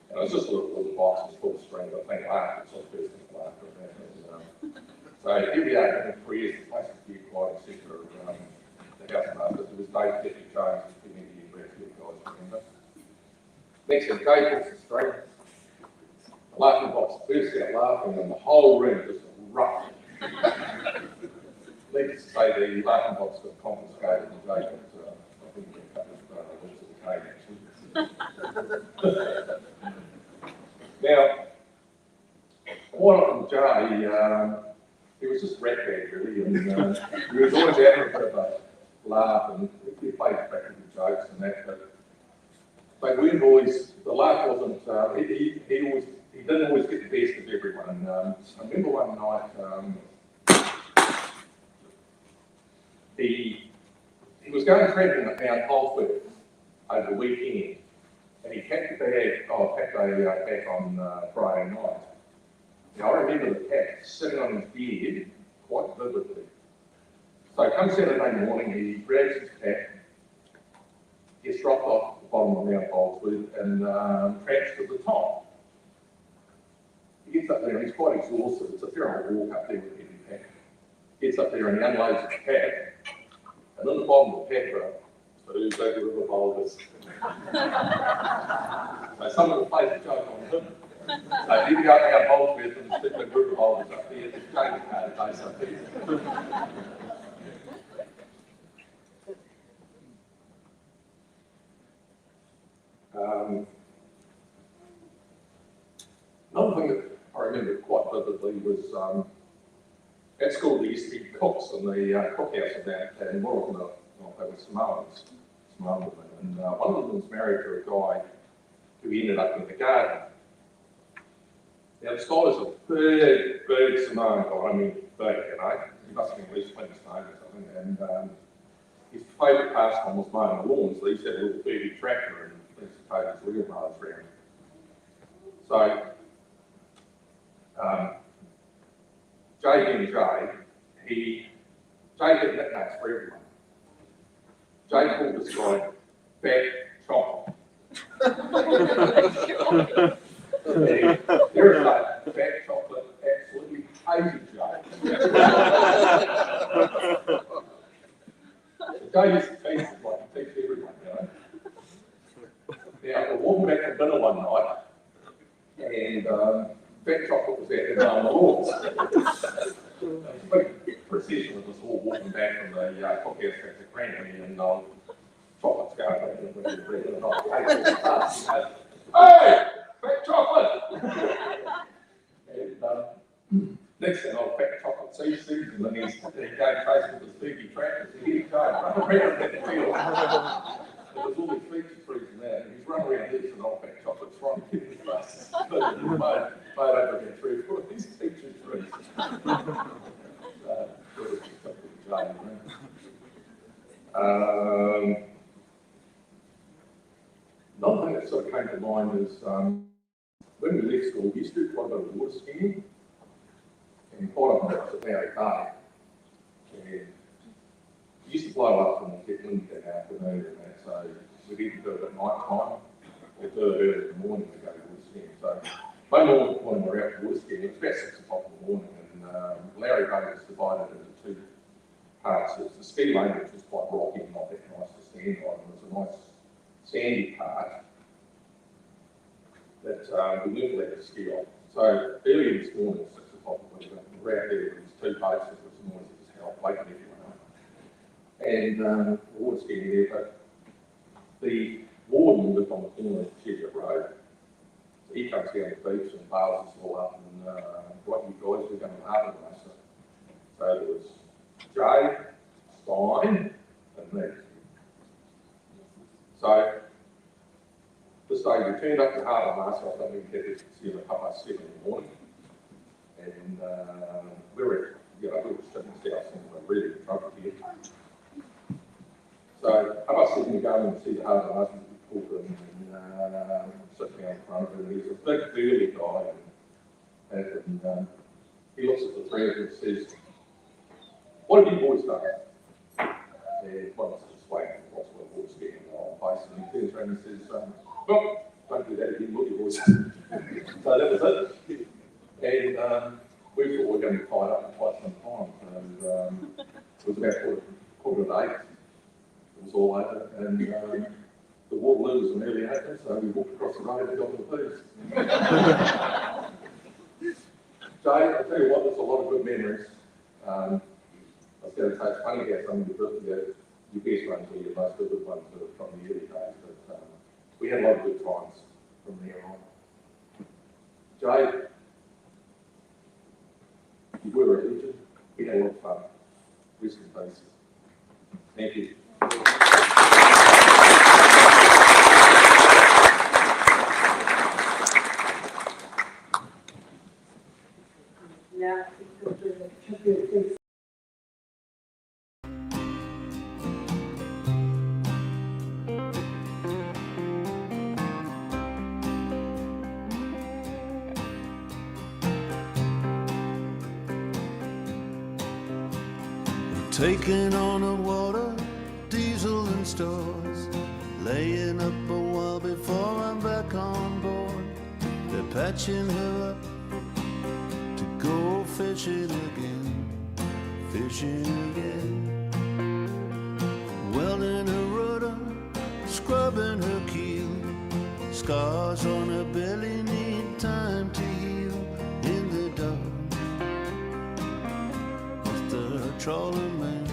And it was just a little box, it was full of string, but they laughed, it was the first thing to laugh at that. So here we are having prayers, the place was very quiet, etc. The housemaster, there was Dave Deputy Jones, who's been here, where you guys remember. Next thing, Dave puts the string. The laughing box burst out laughing and the whole room just erupted. Needless to say, the laughing box got confiscated and Jay got, I think, a couple of weeks of the cane actually. Now, quite often Jay, he was just rat bad really, and he was always having a bit of a laugh and he played practical jokes and that, but they weren't always, the laugh wasn't, he didn't always get the best of everyone. I remember one night, he was going tramping at Mount Holsworth over the weekend, and he packed a bag on Friday night. Now I remember the pack sitting on his bed quite vividly. So come Saturday morning, he grabs his pack, gets dropped off the bottom of Mount Holsworth and tramps to the top. He gets up there and he's quite exhausted. It's a fair old walk up there with a heavy pack. Gets up there and he unloads his pack. And in the bottom of the pack are two big river boulders. So someone plays a joke on him. So he'd go down Holsworth and stick big river boulders up there. There's James card place up there. Another thing that I remember quite vividly was at school there used to be cooks in the cookhouse of that, and more often they were Samoans, and one of them was married to a guy who ended up in the garden. Now this guy was a big Samoan guy, I mean big, you know, he must have been at least 20 stone or something, and his favourite pastime was mowing the lawn, so he used to have a little baby tractor and he used to take his wheelbarrows around. So Jay being Jay, Jay had nicknames for everyone. Jay called this guy Fat Chocolate. There is a Fat Chocolate absolutely hated Jay. Jay used to tease him like he teased everyone, you know. Now, we're walking back from dinner one night, and Fat Chocolate was out there on the lawns. It's a big procession of us all walking back from the cookhouse back to Cranberry, and Chocolate's going back and we're and hey, Fat Chocolate! And next thing, Fat Chocolate sees him, and then he's going chasing with his beefy tractor. So here he goes, running around that field. There was all these feature trees and that, and he's running around this, and Fat Chocolate's trying to get his buses. Made over again 3 or 4 of these feature trees. Another thing that sort of came to mind is when we left school, we used to do quite a bit of water skiing, and quite often it was at Maori Bay. And it used to blow up and get windy in the afternoon and that, so we didn't do it at night time, we do it early in the morning to go water skiing. So one morning when we were out water skiing, it was about 6 o'clock in the morning, and Larry Bay was divided into 2 parts. There was the ski lane, which was quite rocky and not that nice to stand on. There was a nice sandy part that we weren't allowed to ski on. So early this morning, 6 o'clock, we were out there with these 2 boats that was noisy as hell, waking everyone up. And we were skiing there, but the warden lived on the corner of Chedger Road. So he comes down the beach and bails us all up and what you guys were going to harbour race. So there was Jay, Stein, and me. So this day we turned up to harbour last night, I think we had this at 7:30 in the morning. And we were sitting south and we were really in trouble here. So 7:30 we go and see the harbour last night, we pulled in and sit down in front of him. He's a big burly guy and he looks at the three of us and says, "What have you boys done?" And well, I was just waiting for what's the boys getting on place, and he turns around and says, "Well, don't do that again, will you boys?" So that was it. And we thought we were going to be tied up for quite some time. And it was about quarter to 8. It was all over, and the Waterloo was an early open, so we walked across the road and got to the booze. Jay, I'll tell you what, there's a lot of good memories. I was going to say, it's funny how some of your best ones or your most vivid ones are from the early days, but we had a lot of good times from there on. Jay, you were a legend. We had a lot of fun. Rest in peace. Thank you. Now, it's the Taking on the water, diesel and stores, laying up a while before I'm back on board. They're patching her up to go fishing again, welding her rudder, scrubbing her keel. Scars on her belly need time to heal. In the dark with the trawler man,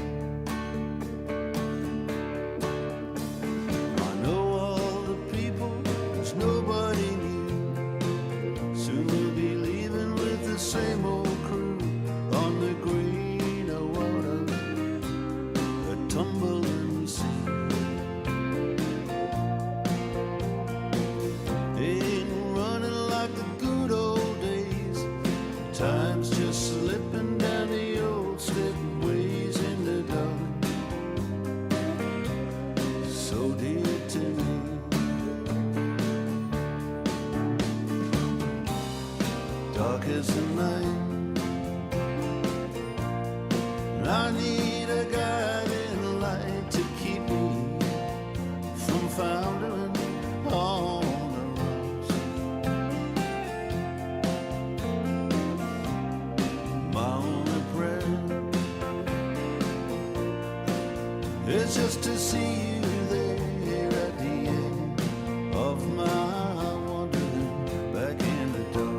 I know all the people, there's nobody new. Soon we'll be leaving with the same old crew on the greener water, a tumbling sea. Ain't running like the good old days. Time's just slipping down the old slipways in the dark, so dear to me. Dark as the night, and I need a guiding light to keep me from foundering on the rocks. My only prayer is just to see you there at the end of my wandering back in the dark.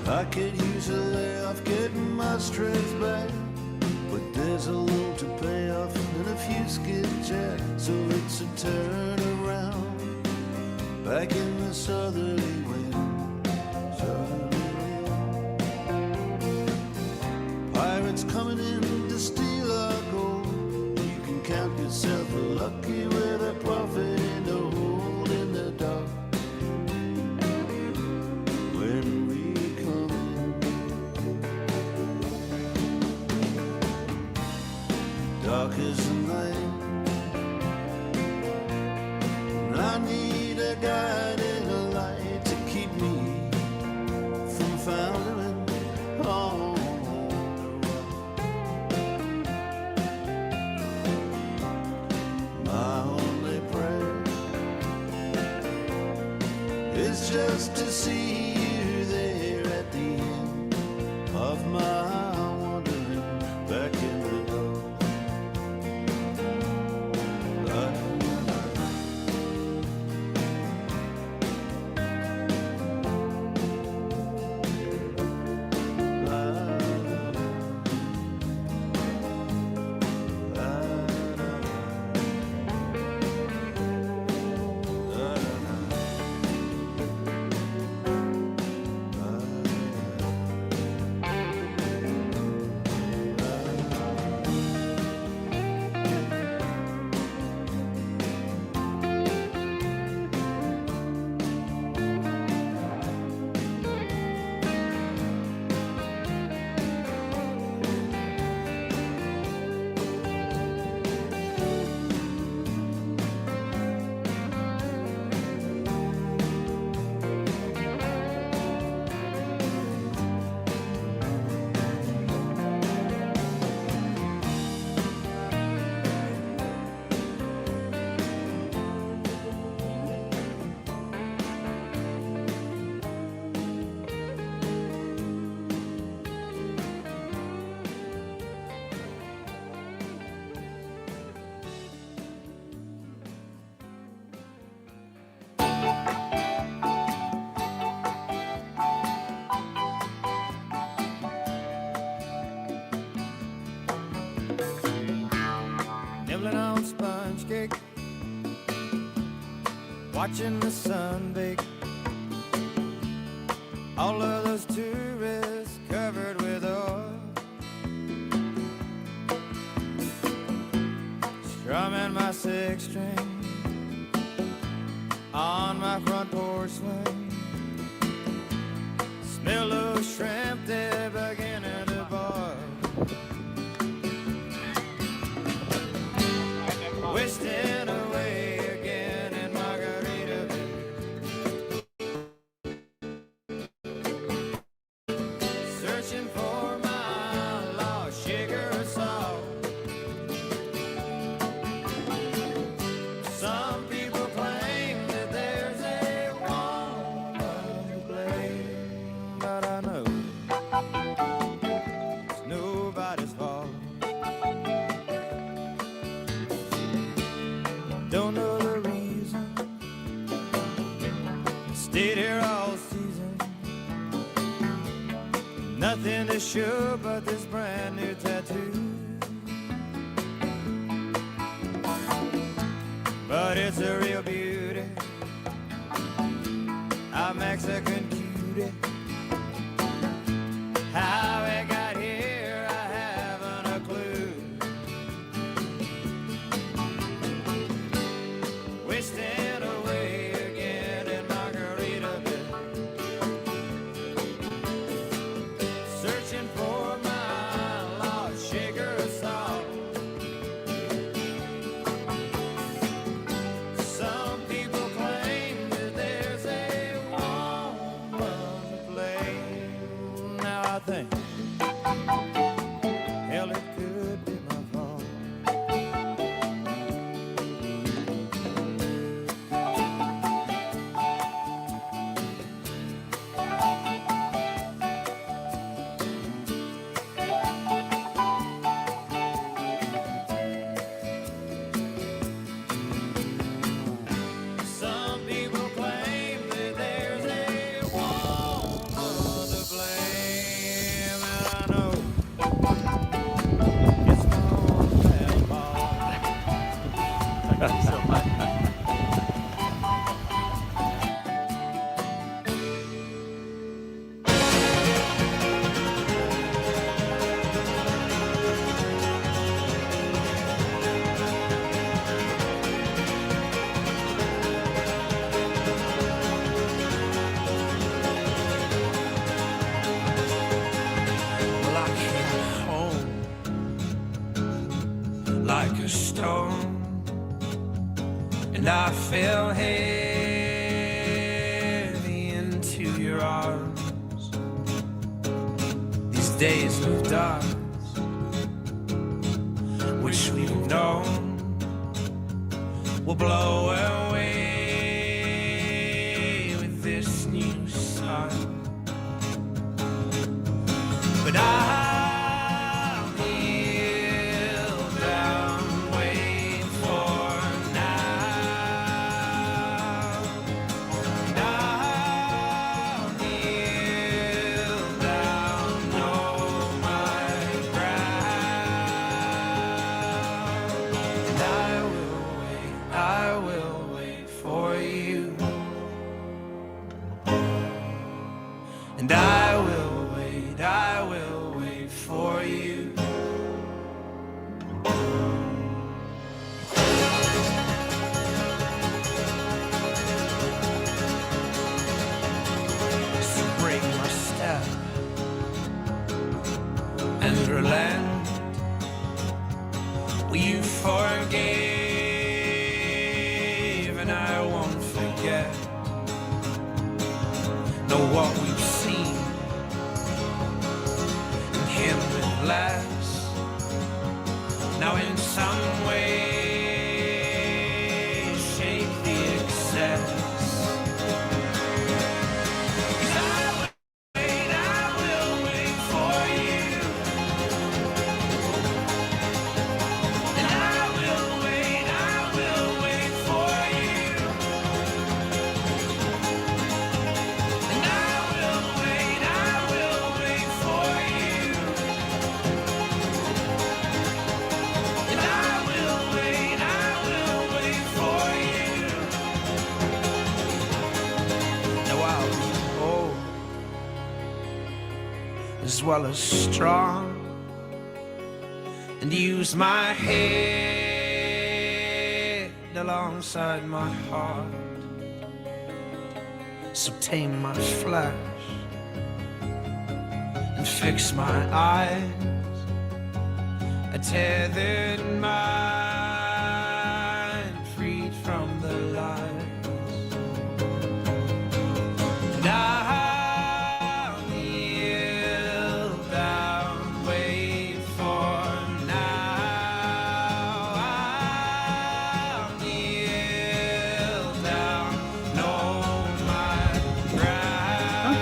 I could use a layoff, getting my strength back, but there's a loan to pay off and a few skipjacks, so it's a turn around back in the southerly wind. Pirates coming in to steal our gold. You can count yourself lucky with a profit in the hole in the dark. When we come in, dark as the night, and I need a guide just to see you there at the end of my wandering back in the dark. Nibbling on sponge cake, watching the sun bake. All of those tourists covered with oil, strumming my six string on my front porch swing. Smell those shrimp, they're beginning to boil. Wasting away again in Margaritaville, searching for my lost sugar or salt. Some people claim that there's a woman to blame, but I know it's nobody's fault. Don't know the reason, stayed here all season. Nothing to show but this brand new tattoo. But it's a real beauty, a Mexican cutie. How it got here, I haven't a clue. Wasting away again in Margaritaville, searching for my lost sugar or salt. Some people claim that there's a woman to blame. Now I think, hell, it could be my fault. Some people claim that there's a woman to blame, and I know it's my own bad fault. Thank you so much. Well, I came home like a stone, and I fell heavy into your arms. These days of dark, wish we'd have known, will blow away with this Well, you forgave, and I won't forget. Know what we've seen and him with less. Now in some way, shape the excess. As well as strong, and use my head alongside my heart. So tame my flesh and fix my eyes. A tethered mind freed from the lies. And I'll kneel down, wait for now. I'll kneel down, know my ground.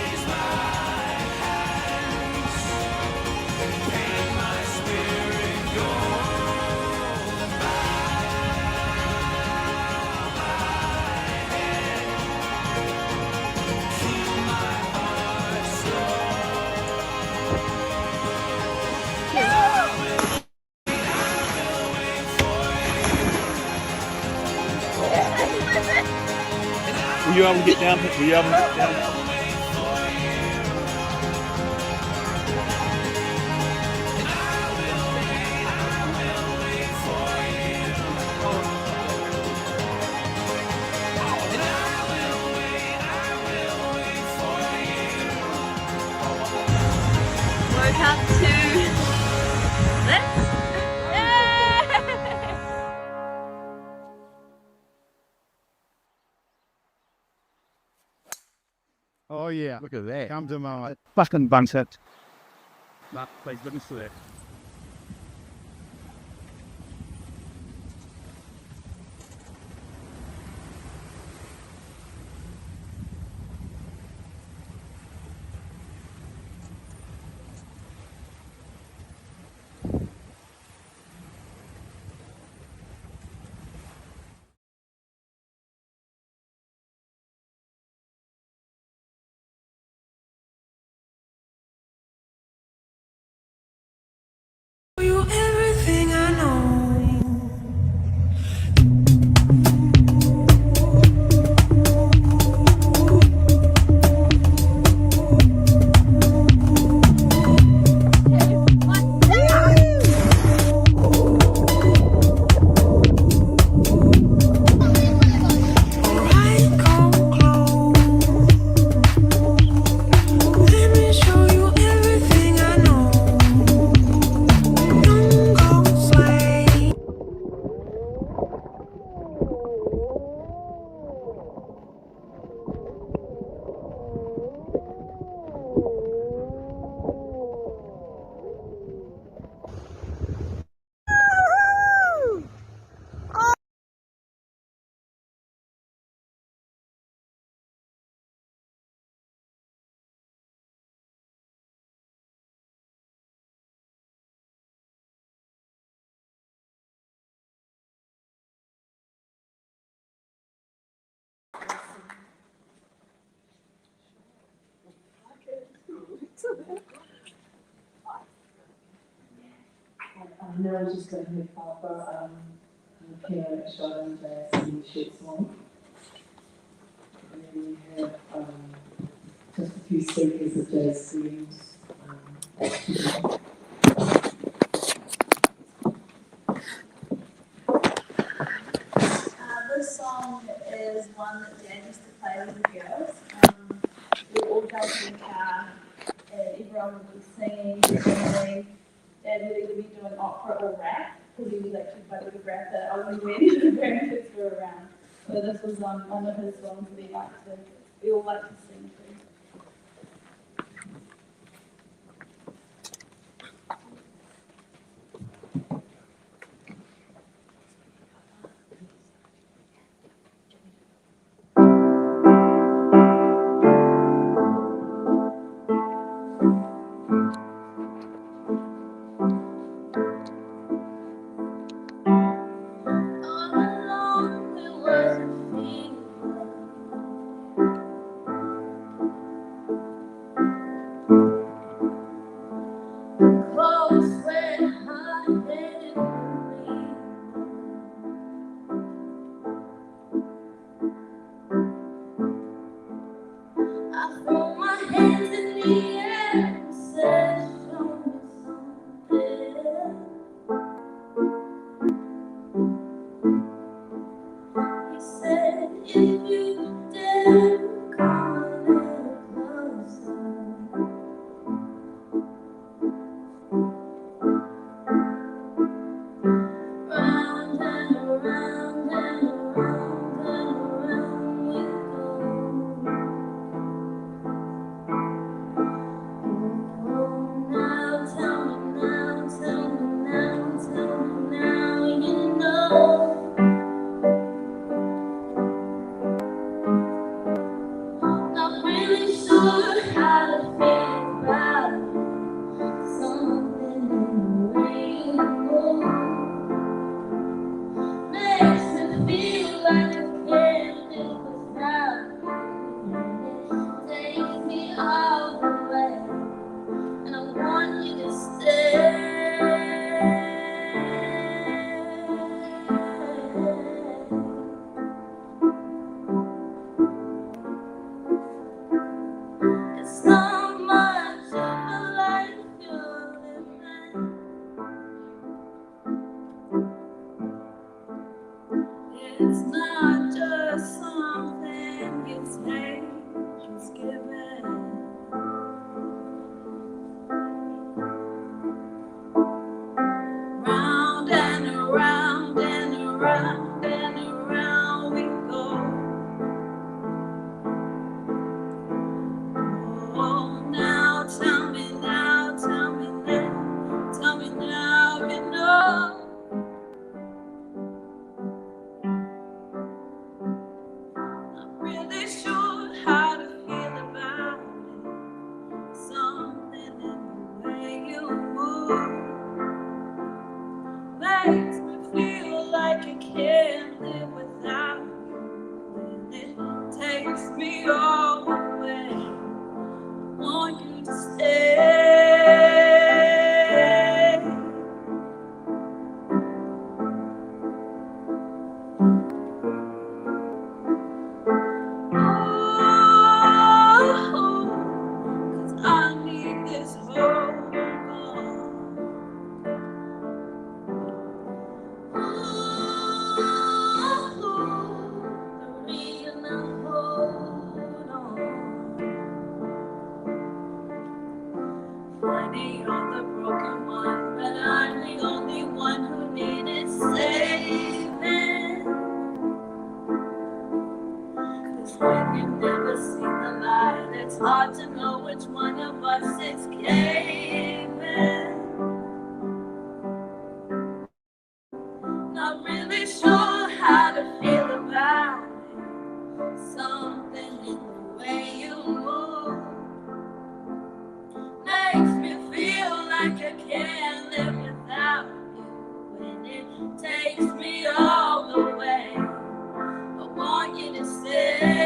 Raise my hands, paint my spirit gold, and bow my head, keep my heart slow. Were you able to get down? Were you able to get down? Woke up to this. Oh yeah. Look at that. Come to my fucking bunset. That place looking for that. You everything I know. Alright, come close. Let me show you everything I know. Don't go slay. I know I'm just going to move Papa, here at Charlotte, some shoots one. have just a few speakers of jazz students. This song is one that Dad used to play with the girls. We all jump in the car and everyone would be singing, singing. Dad would either be doing opera or rap, because he was actually quite a good rapper only when the grandkids were around. So this was one of his songs that we all like to sing to. It's not just something you take, just give it. Round and around and around and around we go. Oh, now tell me now, tell me now, you know. Really sure how to feel about it. Something in the way you move makes me feel like I can't live without you. And it takes me all the way. I want you to stay. I need this hold on. The reason I hold on. Finding you're the broken one, but I'm the only one who needed saving. 'Cause when you've never seen the light, it's hard to know which one of us is caving. Not really sure how to feel about it. Something in the way you move makes me feel like I can't live without you. And it takes me all the way. I want you to stay.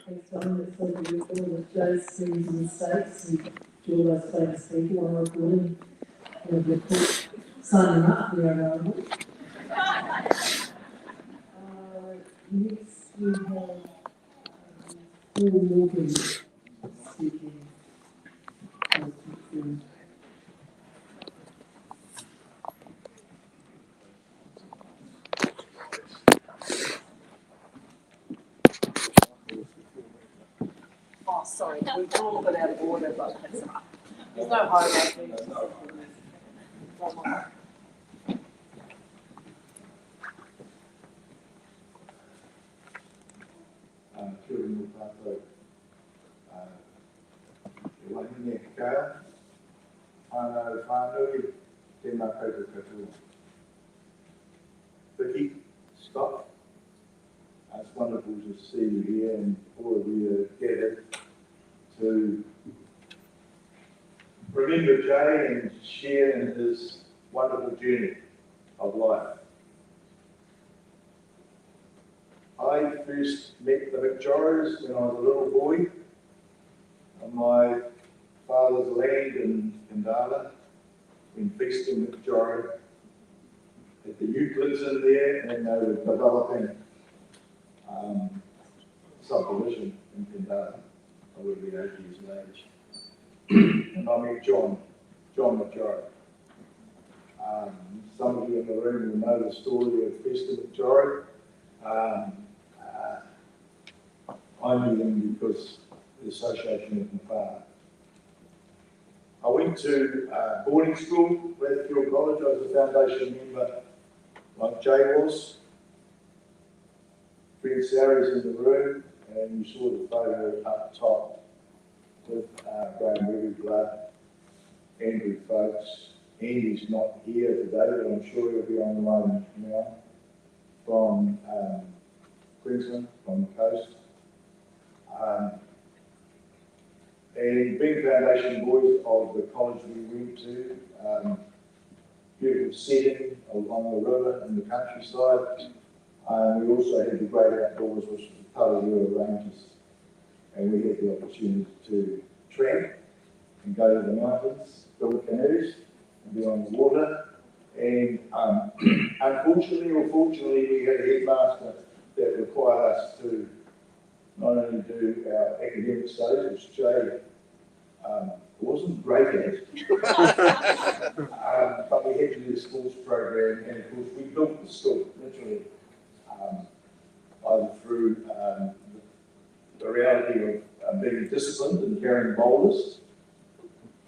Thanks, John. It's sort of all of Joe's streams and mistakes and do all those famous people on recording and report signing up. We are available. Next we have Paul Morgan speaking. Oh, sorry, we've all got out of order, but that's all right. There's no highlight. Children will pass out. Wahine kaya, ana whanui te makaita katoa. Vicky, Scott, it's wonderful to see you here and all of you are gathered to remember Jay and share in his wonderful journey of life. I first met the McJorrows when I was a little boy on my father's land in Kandala, in Feaston, McJorrow. At the Euclids in there, and they were developing subdivision in Kandala. I would be 8 years of age. And I met John McJorrow. Some of you in the room will know the story of Feaston McJorrow. I knew him because of the association with my father. I went to boarding school, Redfield College. I was a foundation member like Jay was. Friend Sarah's in the room, and you saw the photo up top with Graham Ruby Blood, Andrew Folks. Andy's not here today, but I'm sure he'll be on the line now from Queensland, from the coast. And being foundation boys of the college we went to, beautiful setting along the river and the countryside. We also had the great outdoors, which was the Taurua Ranges. And we had the opportunity to tramp and go to the mountains, build canoes, and be on the water. And unfortunately or fortunately, we had a headmaster that required us to not only do our academic studies, which Jay wasn't great at, but we had to do the schools program, and of course we built the school, literally, either through the reality of being disciplined and carrying boulders.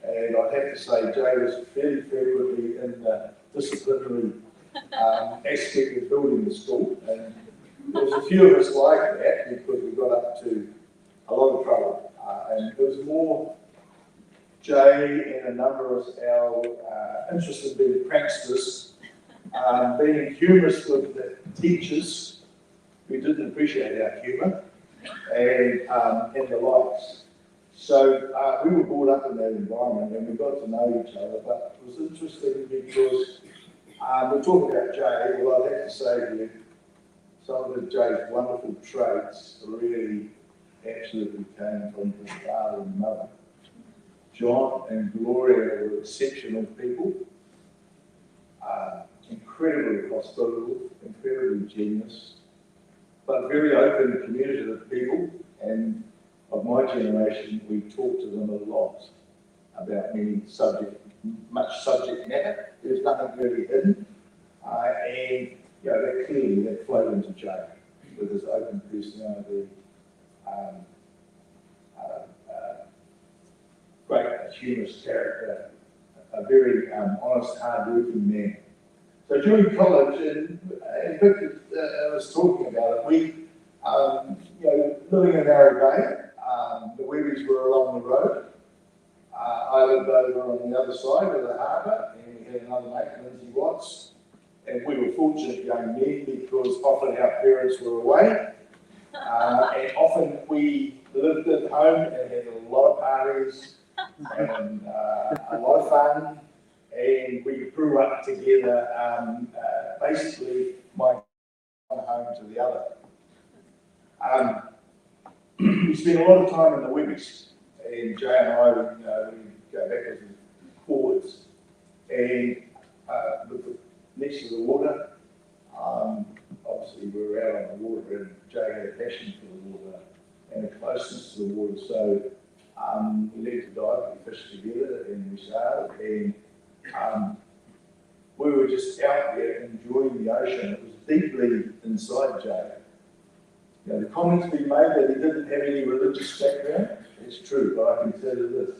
And I'd have to say Jay was fairly frequently in the disciplinary aspect of building the school, and there was a few of us like that because we got up to a lot of trouble. And there was more Jay and a number of our interested in being pranksters, being humorous with the teachers who didn't appreciate our humour, and the likes. So we were brought up in that environment and we got to know each other, but it was interesting because we talk about Jay. Well, I'd have to say to you, some of Jay's wonderful traits really absolutely came from his father and mother. John and Gloria were exceptional people, incredibly hospitable, incredibly generous, but very open, communicative people. And of my generation, we talked to them a lot about much subject matter. There's nothing really hidden, and that clearly that flowed into Jay with his open personality. Great humorous character, a very honest, hard-working man. So during college, and Victor was talking about it, we, living in Narrow Bay, the Webbies were along the road. I lived over on the other side of the harbour, and we had another mate, Lindsay Watts, and we were fortunate young men because often our parents were away, and often we lived at home and had a lot of parties and a lot of fun, and we grew up together, basically my one home to the other. we spent a lot of time in the Webbies, and Jay and I, we go backwards and forwards. And with the, next to the water, obviously we were out on the water, and Jay had a passion for the water and a closeness to the water. So we learned to dive, we fished together, and we sailed, and we were just out there enjoying the ocean. It was deeply inside Jay. You know, the comments we made that he didn't have any religious background, it's true, but I can tell you this,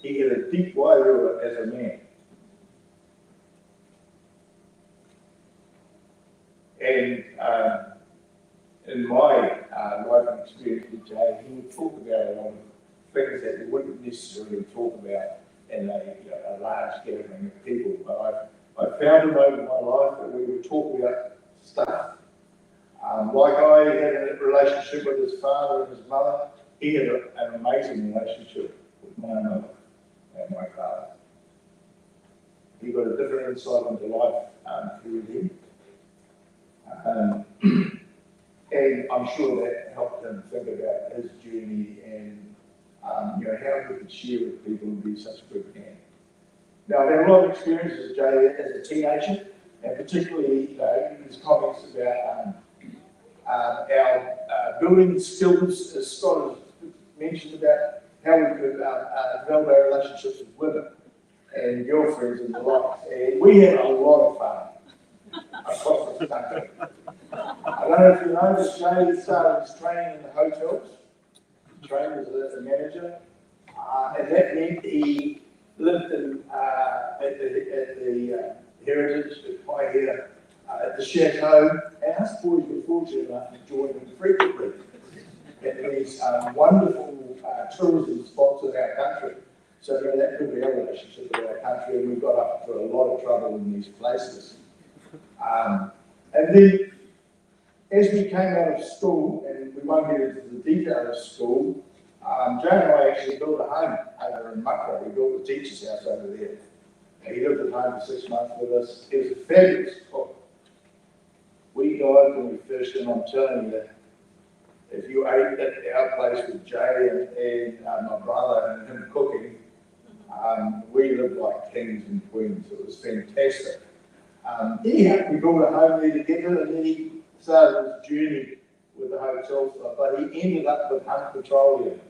he had a deep wairua as a man. And in my life and experience with Jay, he would talk about a lot of things that he wouldn't necessarily talk about in a large gathering of people. But I found him over my life that we would talk about stuff. Like I had a relationship with his father and his mother, he had an amazing relationship with my mother and my father. He got a different insight into life through them. And I'm sure that helped him think about his journey and how he could share with people and be such a good man. Now, I've had a lot of experience as Jay as a teenager, and particularly his comments about our building skills, as Scott has mentioned about how we could develop our relationships with women and girlfriends and the like. And we had a lot of fun across the country. I don't know if you know, but Jay started his training in the hotels. He trained as a manager, and that meant he lived at the Heritage at Pioneer, at the Chateau, and us boys were fortunate enough to join him frequently at these wonderful tourism spots in our country. So that built our relationship with our country, and we got up to a lot of trouble in these places. And then, as we came out of school, and we won't get into the detail of school, Jay and I actually built a home over in McJorrow. We built a teacher's house over there. And he lived at home for 6 months with us. It was a fabulous cook. We dived when we fished, and I'm telling you that if you ate at our place with Jay and my brother and him cooking, we lived like kings and queens. It was fantastic. We built a home there together, and then he started his journey with the hotel stuff, but he ended up with Hunt Petroleum.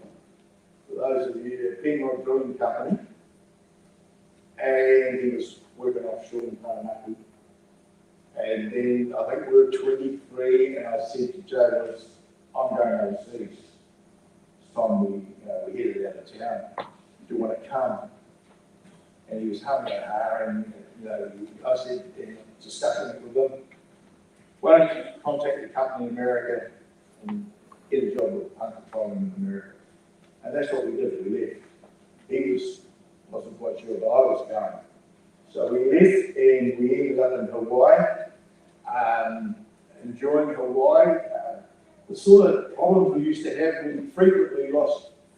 For those of you, a Penrod Drilling Company, and he was working offshore in Taranaki. And then I think we were 23, and I said to Joe, I'm going overseas. It's time we headed out of town. Do you want to come? And he was humming and hawing, and I said, discussing it with him, why don't you contact the company in America and get a job with Hunt Petroleum in America? And that's what we did. We left. He wasn't quite sure, but I was going. So we left, and we ended up in Hawaii, enjoying Hawaii. The sort of problems we used to have, we frequently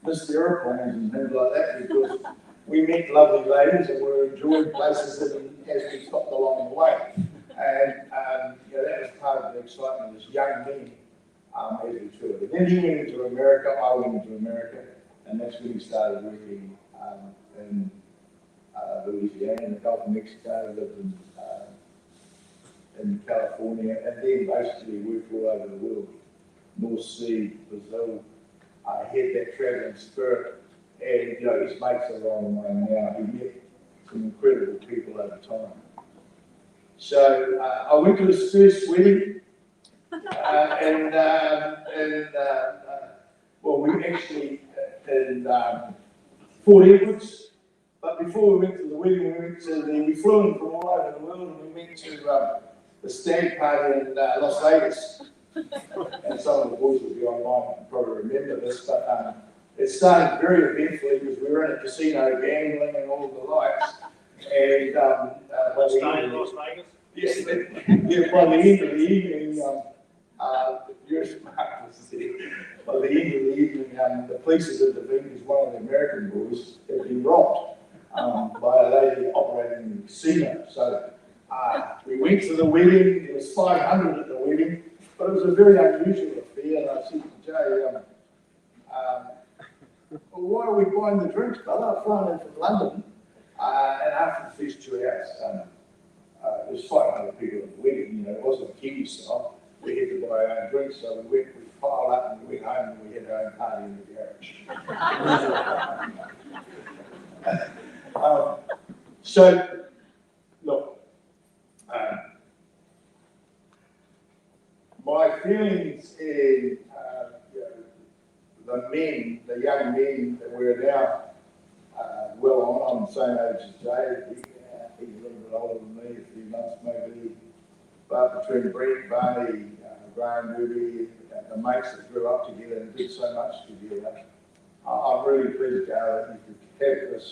missed airplanes and things like that, because we met lovely ladies and we were enjoying places as we stopped along the way. And that was part of the excitement as young men as we toured. And then he went into America, I went into America, and that's when we started working in Louisiana, in the Gulf of Mexico, lived in California, and then basically worked all over the world. North Sea, Brazil, he had that travelling spirit, and his mates are on the way now. He met some incredible people over time. So I went to his first wedding, we actually in Port Edwards. But before we went to the wedding, we flew in from all over the world, and we went to the stag party in Las Vegas. And some of the boys will be online and probably remember this, but it started very eventfully because we were in a casino gambling and all the lights. And Staying in Las Vegas? Yes, by the end of the evening, you're smart, by the end of the evening, the police had intervened because one of the American boys had been robbed by a lady operating in the casino. So we went to the wedding. There was 500 at the wedding, but it was a very unusual affair. And I said to Jay, well, why are we buying the drinks, brother? I've flown in from London, and after the first 2 hours, there's 500 people at the wedding, you know, it wasn't a Kiwi style. We had to buy our own drinks, so we piled up and we went home and we had our own party in the garage. So, look, my feelings in the young men that we're now well on, I'm the same age as Jay, he's a little bit older than me, a few months maybe, but between Brett, Barney, Graham, Ruby, the mates that grew up together and did so much together, I'm really pleased, Gary, that you could have this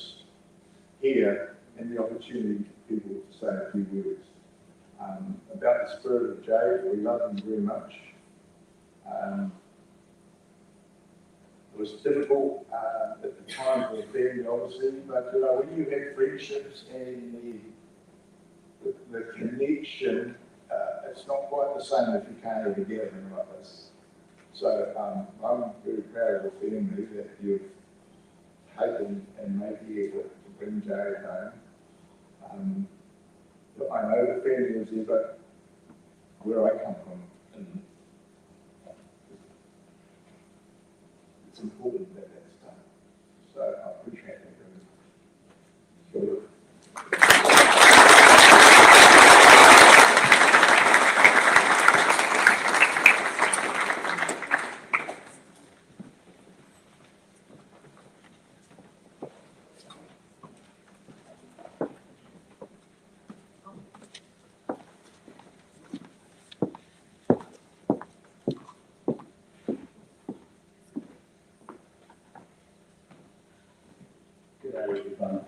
here and the opportunity for people to say a few words. About the spirit of Jay, we love him very much. It was difficult at the time for the family, obviously, but you know, when you have friendships and the connection, it's not quite the same if you can't ever get them like this. So I'm very proud of the family that you've taken and made the effort to bring Jay home. I know the family was there, but where I come from, and it's important that that's done. So I appreciate that very much. Good day, everyone.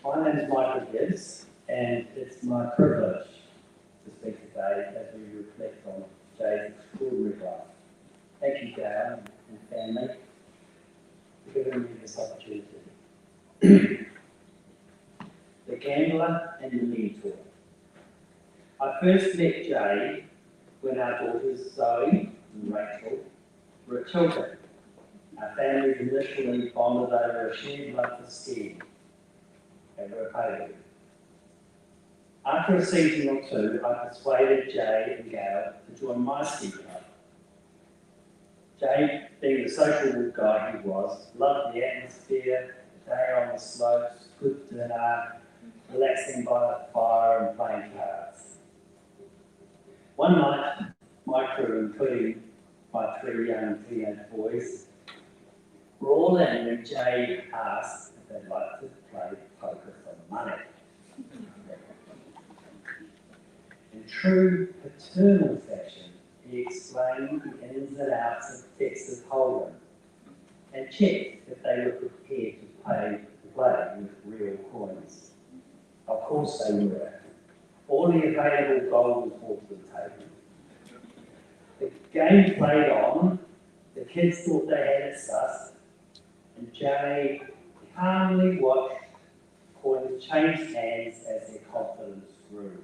My name is Michael Gibbs, and it's my privilege to speak today as we reflect on Jay's extraordinary life. Thank you, Gail and family, for giving me this opportunity. The gambler and the mentor. I first met Jay when our daughters Zoe and Rachel were children. Our families initially bonded over a shared love for skiing and Ropago. After a season or two, I persuaded Jay and Gail to join my ski club. Jay, being the social guy he was, loved the atmosphere, the day on the slopes, good dinner, relaxing by the fire and playing cards. One night, my crew, including my 3 young teenage boys, were all in when Jay asked if they'd like to play poker for money. In true paternal fashion, he explained the ins and outs of Texas Hold'em and checked if they were prepared to play with real coins. Of course they were. All the available gold was brought to the table. The game played on, the kids thought they had it sussed, and Jay calmly watched coins change hands as their confidence grew.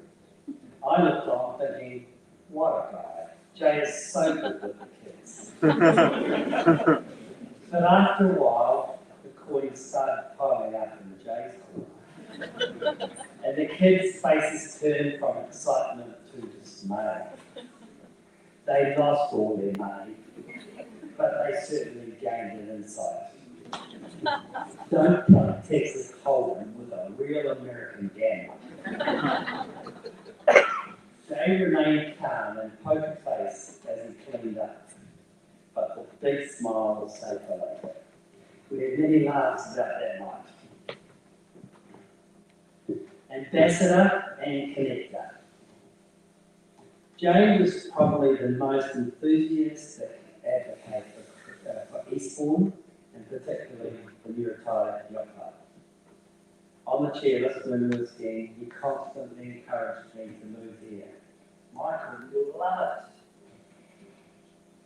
I looked on thinking, what a guy. Jay is so good with the kids. But after a while, the coins started piling up in Jay's corner. And the kids' faces turned from excitement to dismay. They lost all their money, but they certainly gained an insight. Don't play Texas Hold'em with a real American gambler. Jay remained calm and poker face as he cleaned up, but the big smile was safe for later. We had many laughs about that night. Ambassador and connector. Jay was probably the most enthusiastic advocate for Eastbourne, and particularly the new retired yacht club. On the chairlift when we were skiing, he constantly encouraged me to move here. Michael, you'll love it.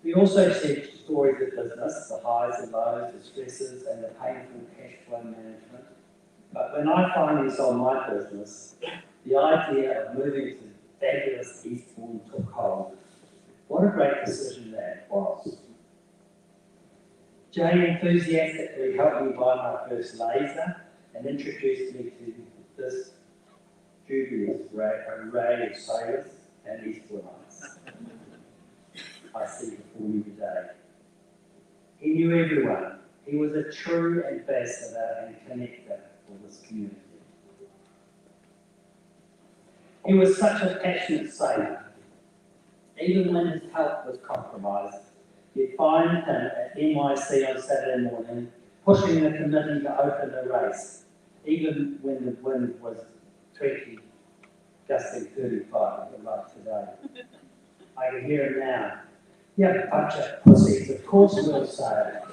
We also shared stories of business, the highs and lows, the stresses, and the painful cash flow management. But when I finally sold my business, the idea of moving to fabulous Eastbourne took hold. What a great decision that was. Jay enthusiastically helped me buy my first laser and introduced me to this dubious array of sailors and Eastbournites I see before me today. He knew everyone. He was a true ambassador and connector for this community. He was such a passionate sailor. Even when his health was compromised, you'd find him at NYC on Saturday morning, pushing the committee to open the race, even when the wind was 20, gusting 35, like today. I can hear him now. Yeah, bunch of pussies, of course we'll sail.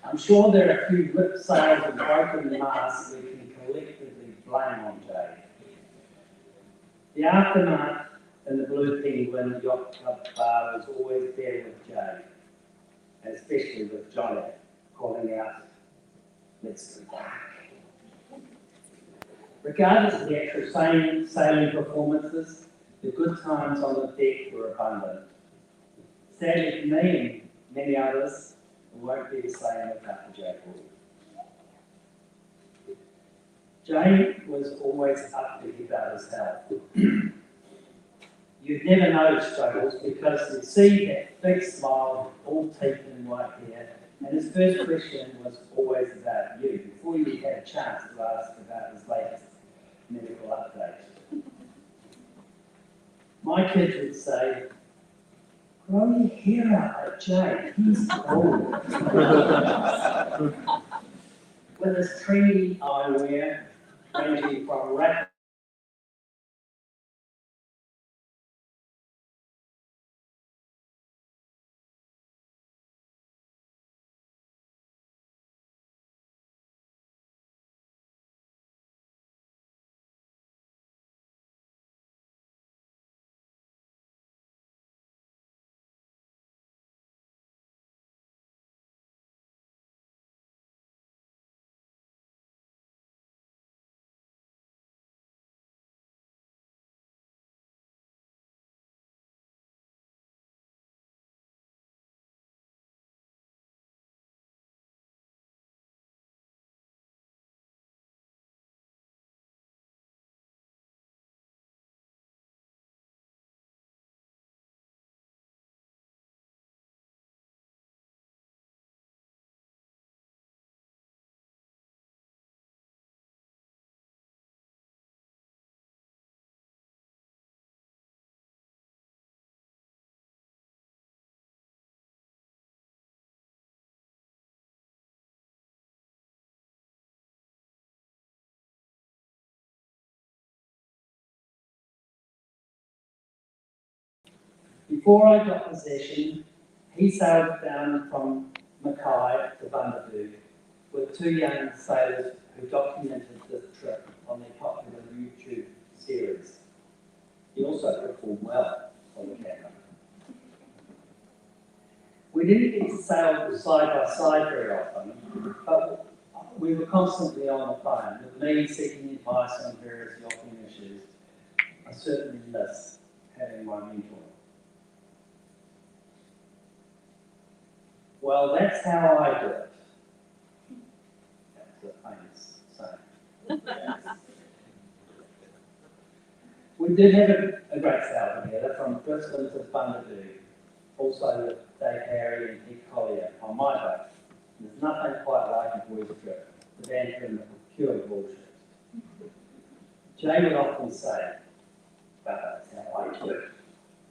I'm sure there are a few ripped sails and broken masts we can collectively blame on Jay. The aftermath in the Blue Penguin Yacht Club bar was always there with Jay, and especially with Johnny, calling out, "Let's go back." Regardless of the actual sailing performances, the good times on the deck were abundant. Sadly for me and many others, it won't be the same without the Jay Boy. Jay was always upbeat about his health. You'd never know his struggles because you'd see that big smile, all teeth and white hair, and his first question was always about you, before you had a chance to ask about his latest medical update. My kids would say, "Grow your hair out like Jay, he's old." With his trendy eyewear, ranging from rap Before I got possession, he sailed down from Mackay to Bundaberg with two young sailors who documented this trip on their popular YouTube series. He also performed well on the camera. We didn't get to sail side by side very often, but we were constantly on the phone, with me seeking advice on various yachting issues. I certainly miss having my mentor. Well, that's how I do it. That's a famous saying. We did have a great sail together from Brisbane to Bundaberg, also with Dave Harry and Pete Collier on my boat. There's nothing quite like a boys' trip, the banter and the pure bullshit. Jay would often say, "But that's how I do it,"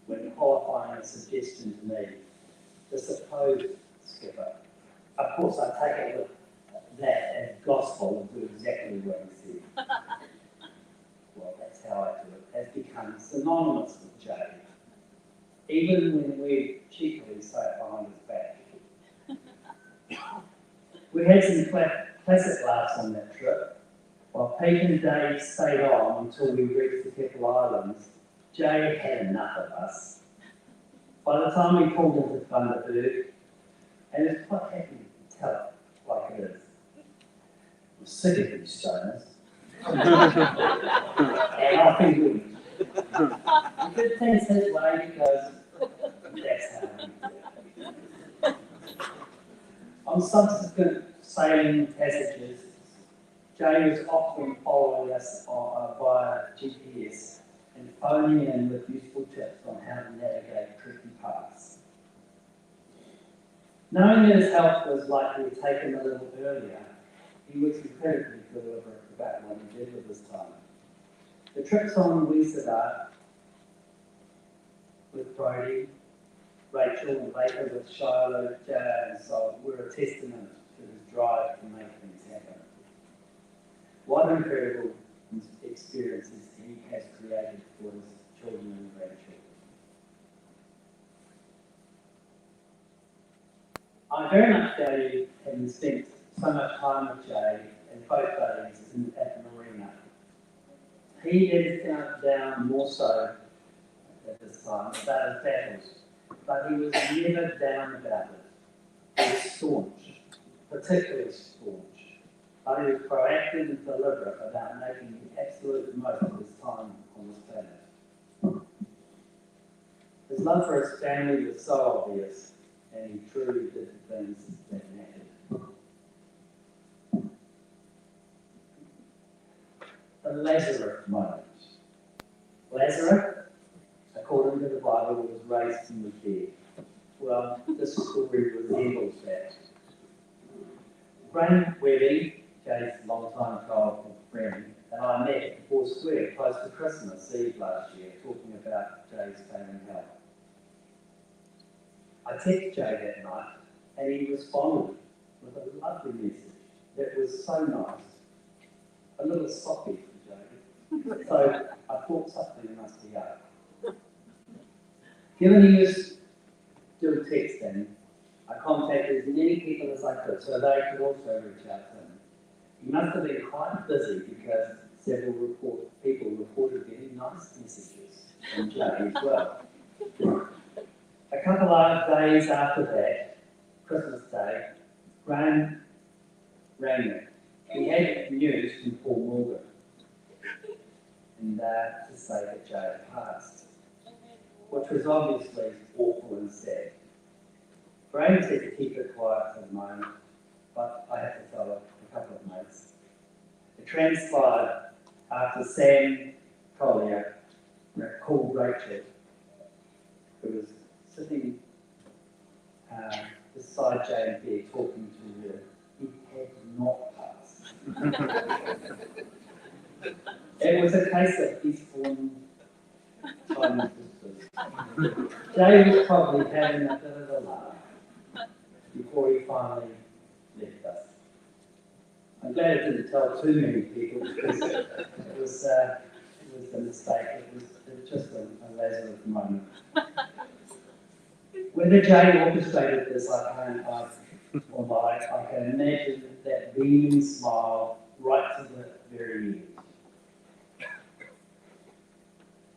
when qualifying a suggestion to me, the supposed skipper. Of course, I take it with that as gospel and do exactly what he said. Well, that's how I do it. Has become synonymous with Jay, even when we cheekily say it behind his back. We had some classic laughs on that trip. While Pete and Dave stayed on until we reached the Keppel Islands, Jay had enough of us. By the time we pulled into Bundaberg, and it's quite happy to tell it like it is, I'm sick of these stoners. And off he went. He did things his way because that's how he did it. On subsequent sailing passages, Jay was often following us via GPS and phoning in with useful tips on how to navigate tricky paths. Knowing that his health was likely to take him a little earlier, he was incredibly deliberate about what he did with his time. The trips on Weesadar with Brodie, Rachel, and later with Shiloh, Jar, and so were a testament to his drive to make things happen. What incredible experiences he has created for his children and grandchildren. I very much value having spent so much time with Jay and both buddies at the marina. He is down more so at this time about his battles, but he was never down about it. He was staunch, particularly staunch. But he was proactive and deliberate about making the absolute most of his time on this planet. His love for his family was so obvious, and he truly did the things that mattered. The Lazarus moment. Lazarus, according to the Bible, was raised from the dead. Well, this story resembles that. Graham Webby, Jay's longtime childhood friend, and I met at Four Square close to Christmas Eve last year, talking about Jay's failing health. I texted Jay that night, and he responded with a lovely message that was so nice, a little soppy for Jay. So I thought something must be up. Given he was still texting, I contacted as many people as I could so they could also reach out to him. He must have been quite busy because several people reported very nice messages from Jay as well. A couple of days after that, Christmas Day, Graham rang me. He had news from Paul Morgan and to say that Jay had passed, which was obviously awful and sad. Graham said to keep it quiet for the moment, but I have to tell a couple of mates. It transpired after Sam Collier called Rachel, who was sitting beside Jay in bed talking to her. He had not passed. It was a case of peaceful Chinese whispers. Jay was probably having a bit of a laugh before he finally left us. I'm glad I didn't tell too many people because it was a mistake. It was just a Lazarus moment. Whether Jay orchestrated this, I can't or not. I can imagine that beaming smile right to the very end.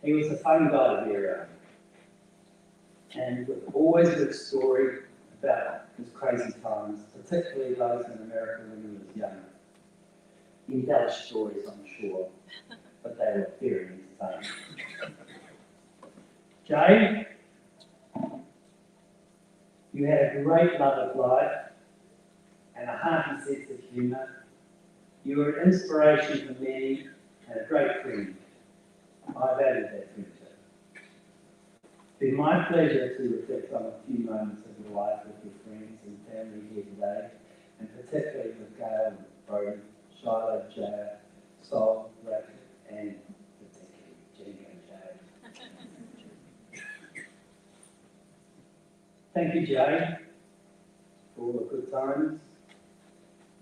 He was a fun guy to be around, and always a good story about his crazy times, particularly those in America when he was young. He embellished stories, I'm sure, but they were very entertaining. Jay, you had a great love of life and a hearty sense of humour. You were an inspiration for many and a great friend. I value that friendship. It's been my pleasure to reflect on a few moments of your life with your friends and family here today, and particularly with Gail and Brodie, Shiloh, Jay, Sol, Rick, and particularly Jenny and Jay. Thank you, Jay, for all the good times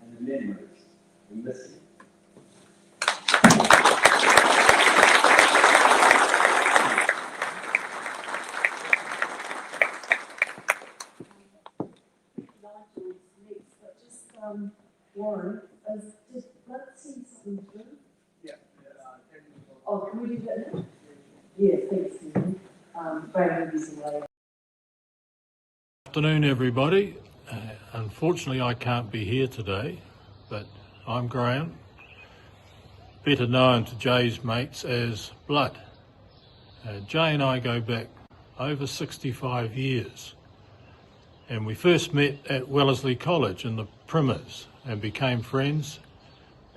and the memories. We miss you. Warren, let's see something through. Yeah. Oh, can we do that now? Yes, thanks, Susan. Brandon is away. Afternoon, everybody. Unfortunately, I can't be here today, but I'm Graham, better known to Jay's mates as Blood. Jay and I go back over 65 years, And we first met at Wellesley College in the Primers and became friends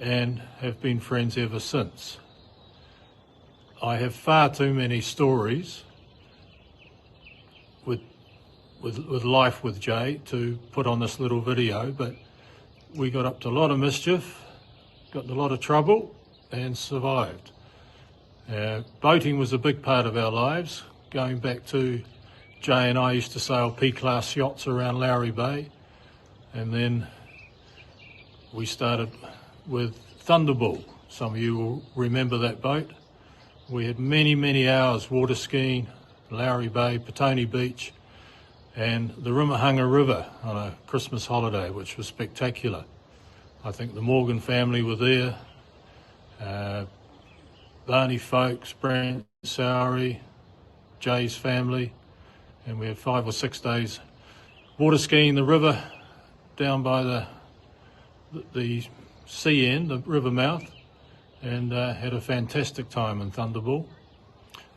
and have been friends ever since. I have far too many stories with life with Jay to put on this little video, but we got up to a lot of mischief, got in a lot of trouble and survived. Boating was a big part of our lives, going back to Jay and I used to sail P-class yachts around Lowry Bay, and then we started with Thunderball. Some of you will remember that boat. We had many, many hours water skiing, Lowry Bay, Petone Beach, and the Rimahunga River on a Christmas holiday, which was spectacular. I think the Morgan family were there, Barney Folks, Brent Sowry, Jay's family, and we had 5 or 6 days water skiing the river down by the sea end, the river mouth, and had a fantastic time in Thunderball.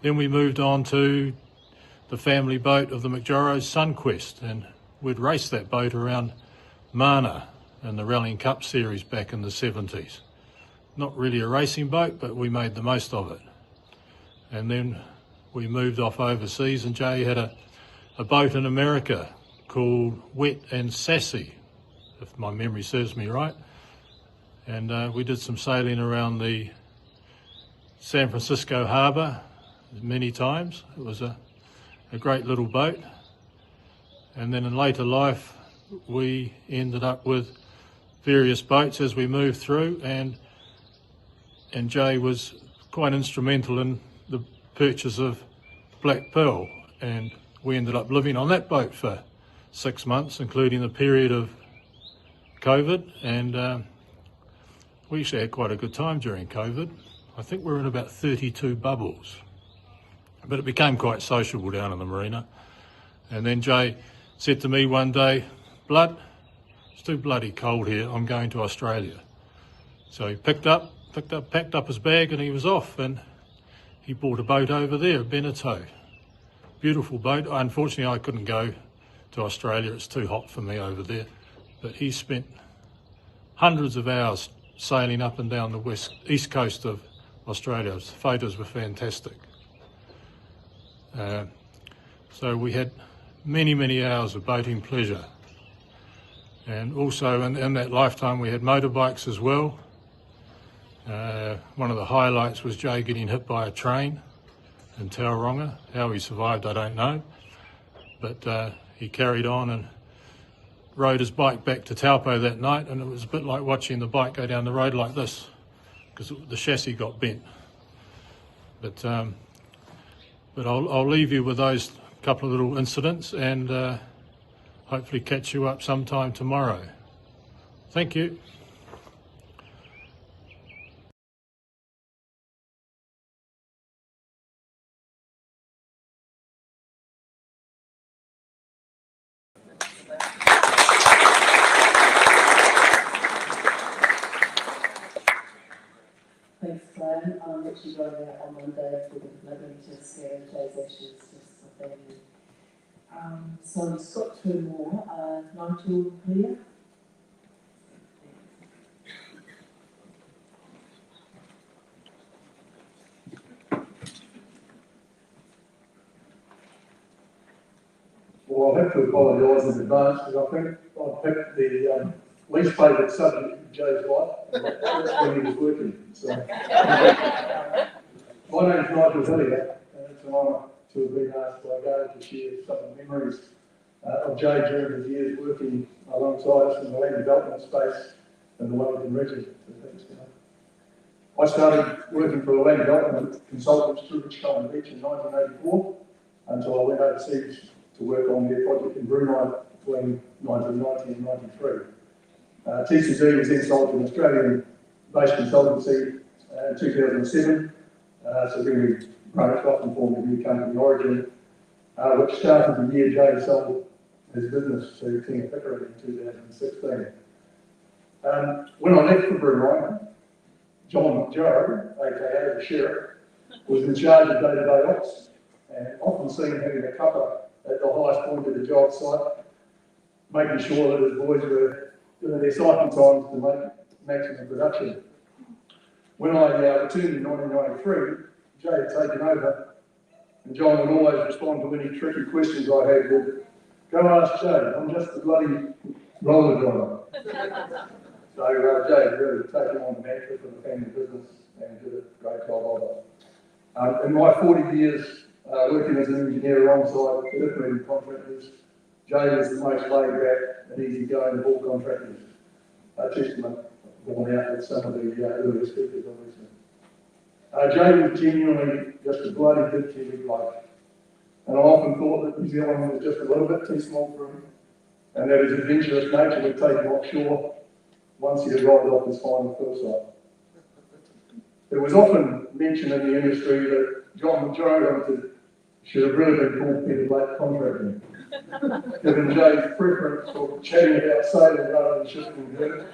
Then we moved on to the family boat of the McJorrow, Sunquest, and we'd race that boat around Mana in the Rallying Cup series back in the 70s. Not really a racing boat, but we made the most of it. And then we moved off overseas, and Jay had a boat in America called Wet and Sassy, if my memory serves me right. And we did some sailing around the San Francisco harbour many times. It was a great little boat. And then in later life, we ended up with various boats as we moved through, and Jay was quite instrumental in the purchase of Black Pearl, and we ended up living on that boat for 6 months, including the period of COVID, and we actually had quite a good time during COVID. I think we were in about 32 bubbles, but it became quite sociable down in the marina. And then Jay said to me one day, "Blood, it's too bloody cold here, I'm going to Australia." So he packed up his bag and he was off, and he bought a boat over there, Beneteau. Beautiful boat. Unfortunately, I couldn't go to Australia, it's too hot for me over there. But he spent hundreds of hours sailing up and down the east coast of Australia. The photos were fantastic. So we had many, many hours of boating pleasure. And also in that lifetime we had motorbikes as well. One of the highlights was Jay getting hit by a train in Tauranga. How he survived, I don't know. But he carried on and rode his bike back to Taupo that night, and it was a bit like watching the bike go down the road like this, because the chassis got bent. But I'll leave you with those couple of little incidents, and hopefully catch you up sometime tomorrow. Thank you. Thanks, Glenn. I'm actually going out on Monday for the living to scare Jay's ashes, just for family. So we've got 2 more. Nigel here. Well, I'll have to apologise in advance because I think I picked the least favourite subject of Jay's life, and that's when he was working. So, my name's Nigel Hillier, and it's an honour to have been asked by Gail to share some of the memories of Jay during his years working alongside us in the land development space in the Wellington region. So thanks, Gail. I started working for the land development consultants through Richmond Beach in 1984 until I went overseas to work on their project in Brunei between 1990 and 93. TCG was then sold to an Australian-based consultancy in 2007, so then we branched off and formed a new company, Origin, which started the year Jay sold his business to King of Pickering in 2016. When I left for Brunei, John McJorrow, aka the Sheriff, was in charge of day-to-day ops, and often seen having a cuppa at the highest point of the job site, making sure that his boys were doing their cycle times to make maximum production. When I returned in 1993, Jay had taken over, and John would always respond to any tricky questions I had with, "Go ask Jay, I'm just a bloody roller driver." So Jay really taken on the mantra for the family business and did a great job of it. In my 40 years working as an engineer alongside earthmoving contractors, Jay was the most laid back and easygoing of all contractors. A testament borne out with some of the earlier speakers, obviously. Jay was genuinely just a bloody good Kiwi bloke. And I often thought that New Zealand was just a little bit too small for him, and that his adventurous nature would take him offshore once he arrived off his final fill site. It was often mentioned in the industry that John McJorrow should have really been called Peter Blake contracting, given Jay's preference for chatting about sailing rather than shifting dirt,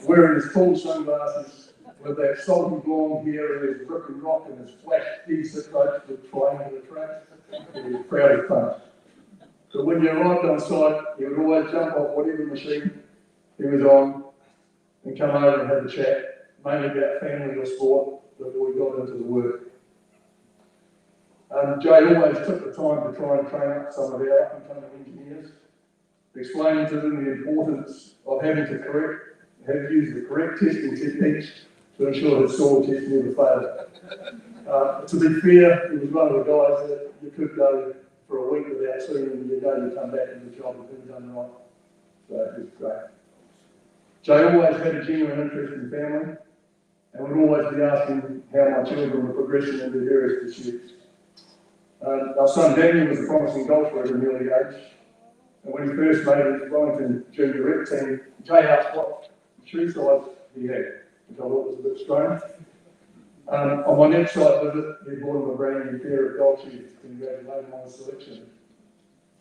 wearing his tall sunglasses, with that salty blonde hair and his brick and rock and his flash decent coat with triangular tracks. He was proud of fun. But when you arrived on site, he would always jump off whatever machine he was on and come over and have a chat, mainly about family or sport, before we got into the work. Jay always took the time to try and train up some of our up-and-coming engineers, explaining to them the importance of having to use the correct testing techniques to ensure that soil test never failed. To be fair, he was one of the guys that you could go for a week without seeing him, and you know you come back and the job had been done right. So it was great. Jay always had a genuine interest in family, and would always be asking how my children were progressing in their various pursuits. Our son Daniel was a promising golfer at an early age, and when he first made his Wellington Junior Rep team, Jay asked what shoe size he had, which I thought was a bit strange. On my next site visit, he bought him a brand new pair of golf shoes to congratulate him on the selection.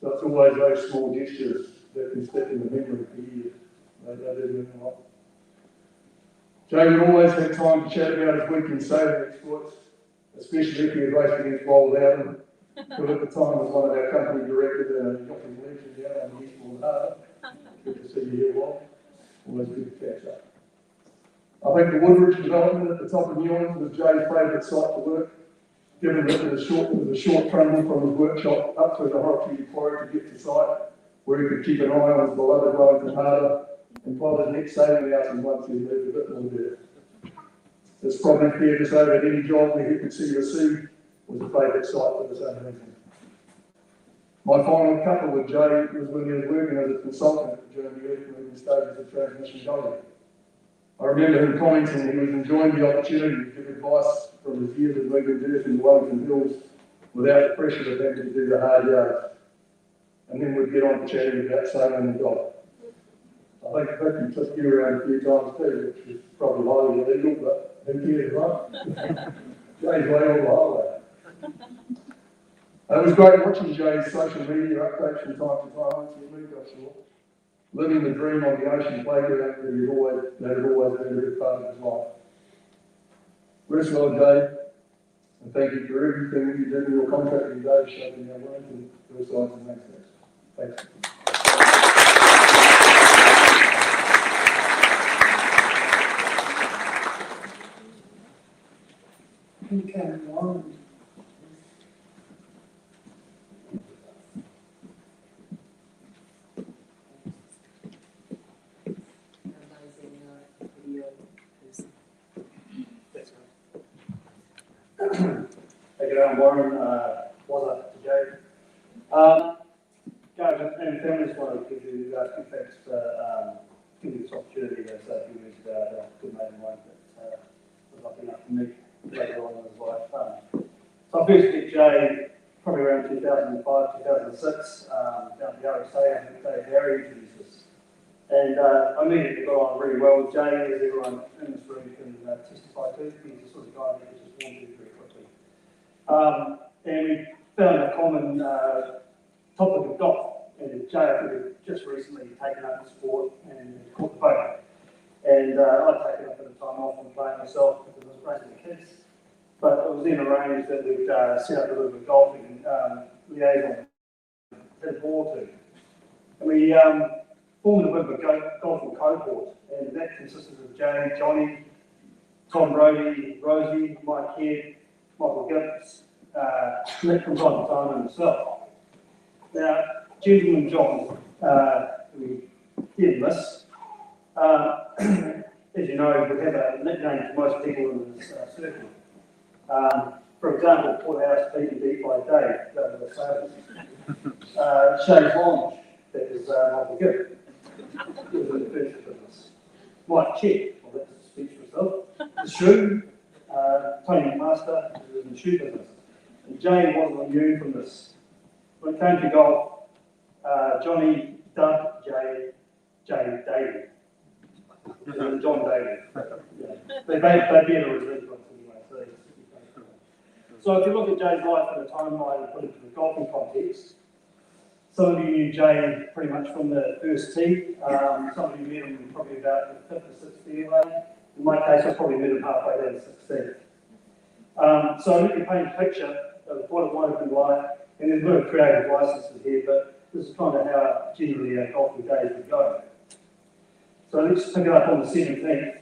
So it's always those small gestures that can stick in the memory for years. They do mean a lot. Jay would always have time to chat about his weekend sailing exploits, especially if he had raced against Wild Howden, who at the time was one of our company directors and a yachting legend down on the Eastbourne Harbour. Good to see you here, Walt. Always good to catch up. I think the Woodridge development at the top of Newlands was Jay's favourite site to work, given that it was a short trundle from his workshop up through the Horrocks Quarry to get to site, where he could keep an eye on his beloved Wellington Harbour and plot his next sailing out and once he moved a bit more dirt. It's probably fair to say that any job where he could see the sea was a favourite site for the same reason. My final couple with Jay was when he was working as a consultant during the earth-moving stages of transmission building. I remember him commenting he was enjoying the opportunity to give advice from his years of moving dirt in the Wellington Hills without the pressure of having to do the hard yards. And then we'd get on to chatting about sailing and golf. I think Vicky took you around a few times too, which is probably highly illegal, but who cares, right? Jay's way on the highway. It was great watching Jay's social media updates from time to time once he moved offshore, living the dream on the ocean playground that had always been a big part of his life. Rest well, Jay, and thank you for everything you did in your contracting days shaping our work and your sides and aspects. Thanks. Okay, Lauren. Hey, good I'm Warren, was up to Jay. Guys, and families want to give you big thanks for giving this opportunity as a few weeks ago. A good mate of mine that was lucky enough to meet later on in his life. So I first met Jay probably around 2005, 2006, down at the RSA. I think Harry introduced us. And I immediately got on really well with Jay, as everyone in this room can testify to. He's the sort of guy that just warmed to very quickly. And we found a common topic of golf. And Jay, I think, had just recently taken up the sport and caught the boat. And I'd taken up a bit of time off and playing myself because I was raising the kids. But it was then arranged that we'd set up a little bit of golfing liaison, had a ball to. And we formed a bit of a golfing cohort, and that consisted of Jay, Johnny, Tom Brody, Rosie, Mike Head, Michael Gibbs, Nick from time to time, and myself. Now, Gentleman John, we did miss. As you know, we have a nickname for most people in this circle. For example, Porthouse PPD by Dave, go to the sales. Shane Holmes, that is Michael Gibb, who was in the furniture business. Mike Chet, well, that's a speech for himself. The Shoe, Tony McMaster, who was in the shoe business. And Jay wasn't immune from this. When it came to golf, Johnny dubbed Jay Daly. John Daly. Yeah. They bear a resemblance anyway. So if you look at Jay's life in a timeline and put it into the golfing context, some of you knew Jay pretty much from the first tee. Some of you met him probably about the 5th or 6th fairway. In my case, I probably met him halfway down the 16th. So let me paint a picture of what it might have been like, and there's a bit of creative licenses here, but this is kind of how generally our golfing days would go. So let's pick it up on the 17th.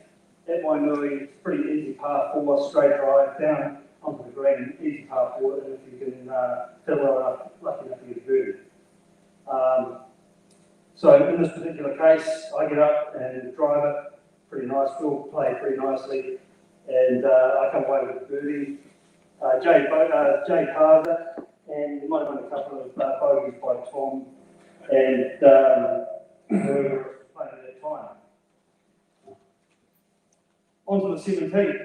At Wainui, it's pretty easy par 4, straight drive down onto the green, easy par 4, and if you can fiddle well enough, lucky enough to get a birdie. So in this particular case, I get up and drive it, pretty nice, we'll play pretty nicely, and I come away with a birdie. Jay pars it, and there might have been a couple of bogeys by Tom, and whoever playing at that time. On to the 17th.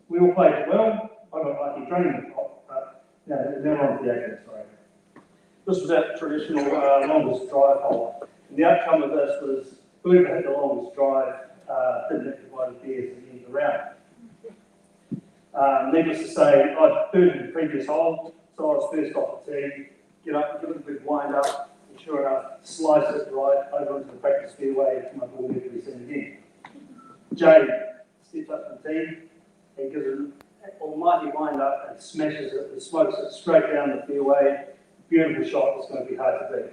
We all played well. I got lucky training the top, but never on to the 18th, sorry. This was our traditional longest drive hole. And the outcome of this was whoever hit the longest drive didn't have to buy the beers at the end of the round. Needless to say, I'd birded the previous hole, so I was first off the tee, get up, give it a big wind up, and sure enough, slice it right over into the practice fairway and my ball never to be seen again. Jay steps up the tee and gives it an almighty wind up and smashes it and smokes it straight down the fairway. Beautiful shot, it's going to be hard to beat.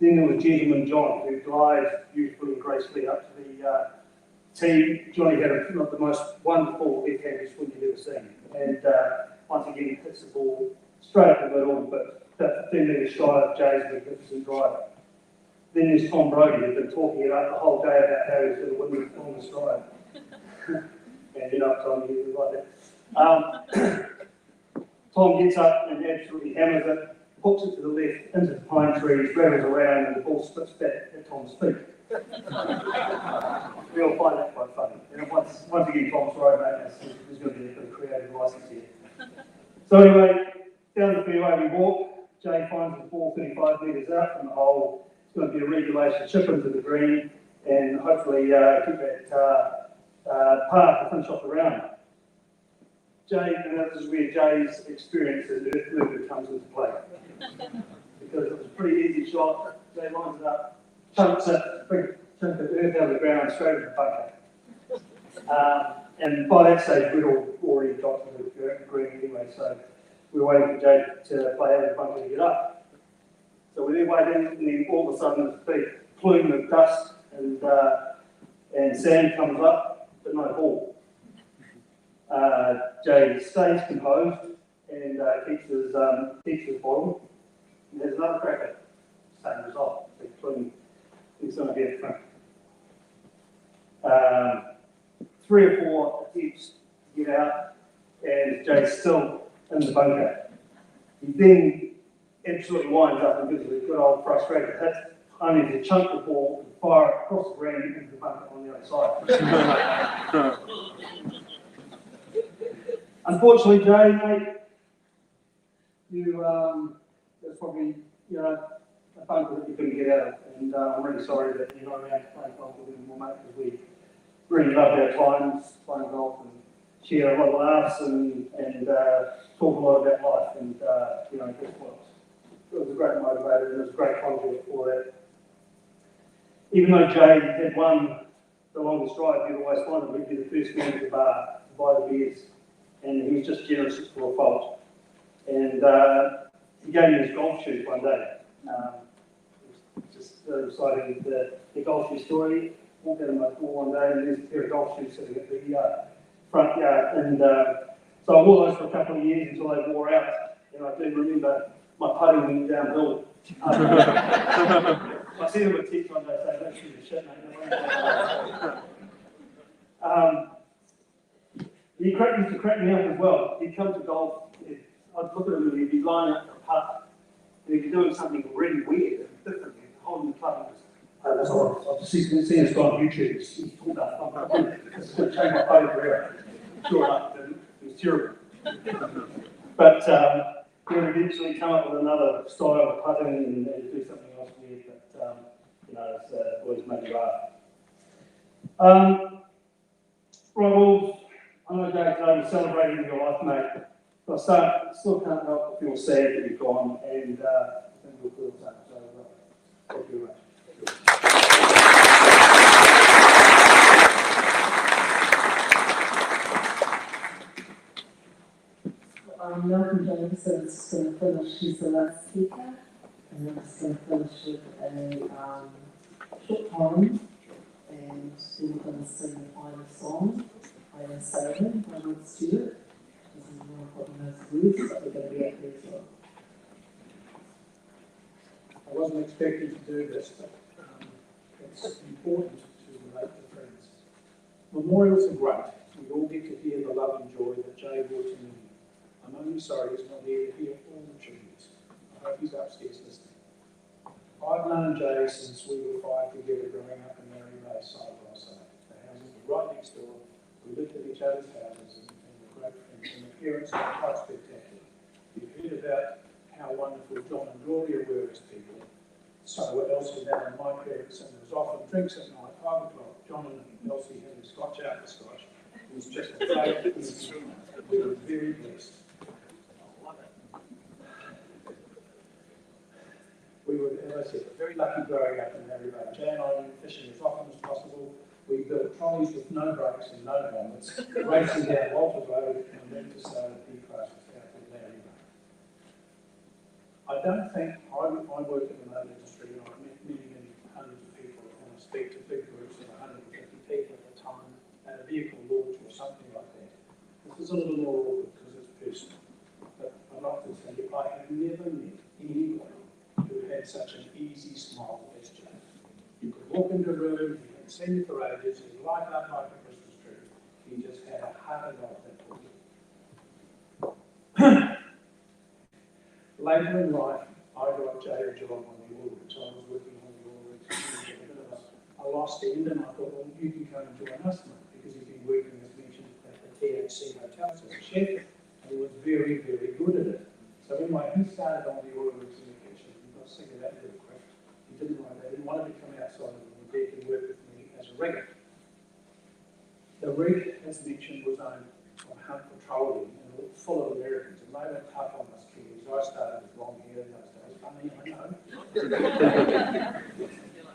Then there was Gentleman John, who glides beautifully and gracefully up to the tee. Johnny had the most wonderful left-handed swing you've ever seen. And once again, he hits the ball straight up the middle, but about 15 metres shy of Jay's magnificent drive. Then there's Tom Brody, who's been talking it up the whole day about how he's going to win the longest drive. And you know what Tom is like that. Tom gets up and absolutely hammers it, hooks it to the left into the pine trees, rattles around, and the ball splits back at Tom's feet. We all find that quite funny. And once again, Tom's right, mate, there's going to be a bit of creative license here. So anyway, down the fairway we walk. Jay finds the ball 35 metres out from the hole. It's going to be a regulation chip into the green, and hopefully get that par to finish off the round. Jay, and this is where Jay's experience as an earth mover comes into play. Because it was a pretty easy shot. Jay lines it up, chunks it, big chunk of earth out of the ground, straight into the bunker. And by that stage, we'd already got to the green anyway, so we were waiting for Jay to play out of the bunker to get up. So we're there waiting, and then all of a sudden, this big plume of dust and sand comes up, but no ball. Jay stays composed and keeps his bottle. And there's another crack at it. Same result. Big plume. He's going to be at front. 3 or 4 attempts to get out, and Jay's still in the bunker. He then absolutely winds up and gives it a good old frustrated hit, only to chunk the ball and fire it across the green into the bunker on the other side. Unfortunately, Jay, mate, there's probably a bunker that you couldn't get out of, and I'm really sorry that you're not around to play golf with him anymore, mate, because we really loved our times playing golf and share a lot of laughs and talk a lot about life, and guess what? It was a great motivator and it was a great conduit for that. Even though Jay had won the longest drive, you'd always find him, he'd be the first man to the bar to buy the beers, and he was just generous for a fault. And he gave me his golf shoes one day. It's just exciting, the golf shoe story. Walked out of my pool one day and there's a pair of golf shoes sitting at the front yard. And so I wore those for a couple of years until they wore out. And I do remember my putting went downhill. I see them with teeth one day saying, "Don't shoot the shit, mate." He used to crack me up as well. He'd come to golf, I'd look at him and he'd be lining up for a putt. And he'd be doing something really weird and different, holding the club. I've just seen this guy on YouTube. He's talking about it's going to change my phone forever. Sure enough, it was terrible. But he would eventually come up with another style of putting and do something else weird. But it's always made me laugh. Right, well, I know Jay today was celebrating your life, mate. But I still can't help but feel sad that you're gone, and I think we'll feel the same. So, thank you very much. Malcolm Jameson is just going to finish, he's the last speaker, and I'm just going to finish with a short poem, and then we're going to sing the final song, I Am Sailing by Rod Stewart. This is one of what knows words, but we're going to be at there as well. I wasn't expecting to do this, but it's important to relate to friends. Memorials are great. We all get to hear the love and joy that Jay brought to me. I'm only sorry he's not here to hear all the tributes. I hope he's upstairs listening. I've known Jay since we were 5 together growing up in Mary Bay side by side. The houses were right next door. We lived at each other's houses and were great friends, and the parents were quite spectacular. You've heard about how wonderful John and Gloria were as people. So what else was down in my parents, and there was often drinks at night, 5 o'clock. John and Elsie had a scotch out the scotch. It was just a favourite. We were very blessed. We were, as I said, very lucky growing up in Mary Bay. Jay and I went fishing as often as possible. We built trolleys with no brakes and no helmets, racing down Walter Road and then to sail at D-Class out in Mary Bay. I don't think I work in the motor industry and I've met many hundreds of people and I speak to big groups of 150 people at a time at a vehicle launch or something like that. This is a little more awkward because it's personal. But I'd like to tell you, I have never met anybody who had such an easy smile as Jay. You could walk into a room, he had seen you for ages, he'd light up like a Christmas tree. He just had a heart of gold that point. Later in life, I got Jay a job on the oil rigs. I was working on the oil rigs. I lost the end and I thought, well, you can come and join us, mate, because he's been working, as mentioned, at the THC hotels as a chef, and he was very, very good at it. So when he started on the oil rigs in the kitchen, he got sick of that little crap. He didn't like that. He wanted to come outside of the deck and work with me as a rigger. The rig, as mentioned, was owned by Hunt Petroleum and it was full of Americans, and they were tough on us Kiwis. I started with long hair in those days. Funny, I know.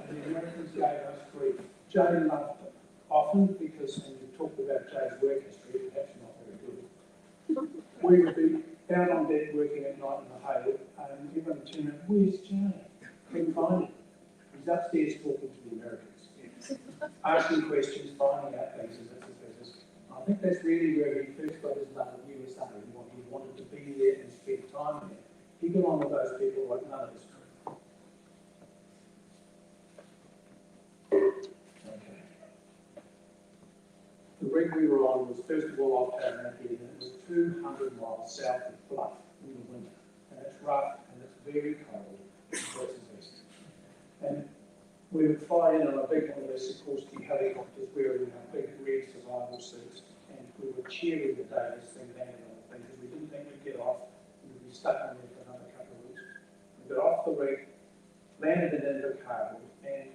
And the Americans gave us grief. Jay loved it, often because, and you talked about Jay's work history, perhaps not very good. We would be down on deck working at night in the hay, and everyone would turn around, where's Jay? Couldn't find him. He's upstairs talking to the Americans, asking questions, finding out things, and that's his business. I think that's really where he first got his love of USA. He wanted to be there and spend time there. He got on with those people like none of us could. Okay. The rig we were on was first of all off Taranaki, and it was 200 miles south of Bluff in the winter. And it's rough and it's very cold. And we would fly in on a big one of those Sikorsky helicopters wearing our big red survival suits, and we were cheering the day this thing landed on the thing because we didn't think we'd get off and we'd be stuck on there for another couple of weeks. We got off the rig, landed in Invercargill, and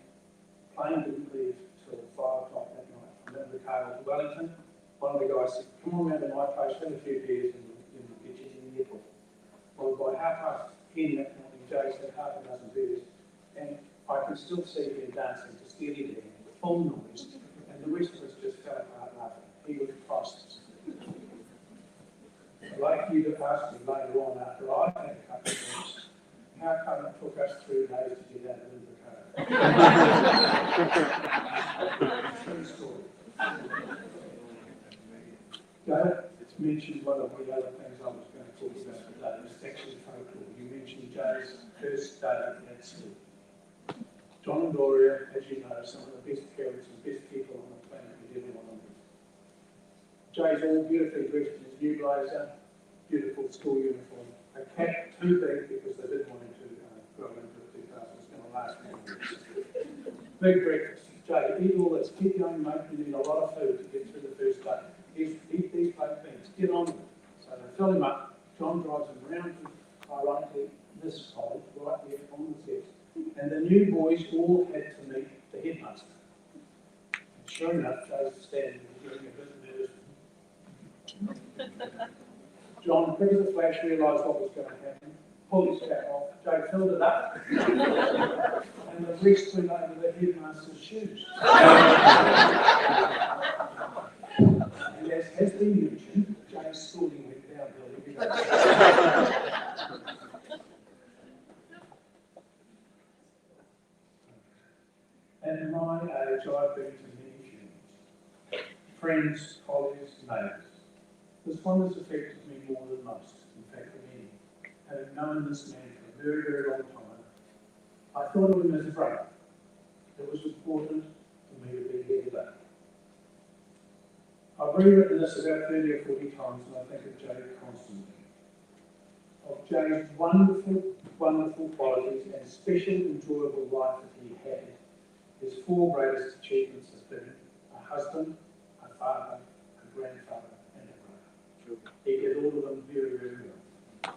plane didn't leave till 5 o'clock that night from Invercargill to Wellington. One of the guys said, come on round to my place, have a few beers and we'll get you in the airport. Well, by 10:30 that morning, Jay said half a dozen beers, and I can still see him dancing to Steely Dan, full noise, and the rest of us just fell apart laughing. He was priceless. I'd like you to ask me later on, after I had a couple of drinks, how come it took us 3 days to get out of Invercargill? True story. Joe, it's mentioned one of the other things I was going to talk about today, is sexual folklore. You mentioned Joe's first day at school. John and Gloria, as you know, some of the best parents and best people on the planet you'd ever want to meet. Joe's all beautifully dressed in his new blazer, beautiful school uniform, a cap too big because they didn't want him to grow into it too fast. It was going to last many years. Big breakfast. Joe, eat all this. Keep going, mate. You need a lot of food to get through the first day. Eat these baked beans. Get on with it. So they fill him up. John drives him round to, ironically, this college, right there on the steps. And the new boys all had to meet the headmaster. And sure enough, Joe's standing there getting a bit nervous. John, quick as a flash, realised what was going to happen, pulled his cap off, Joe filled it up, and the rest went over the headmaster's shoes. And as has been mentioned, Joe's schooling went downhill every day. At my age, I've been to many funerals. Friends, colleagues, neighbours. This one has affected me more than most, in fact, than any. Having known this man for a very, very long time, I thought of him as a brother. It was important for me to be here today. I've rewritten this about 30 or 40 times, and I think of Jay constantly. Of Jay's wonderful, wonderful qualities and special, enjoyable life that he had. His 4 greatest achievements have been a husband, a father, a grandfather, and a brother. He did all of them very, very well.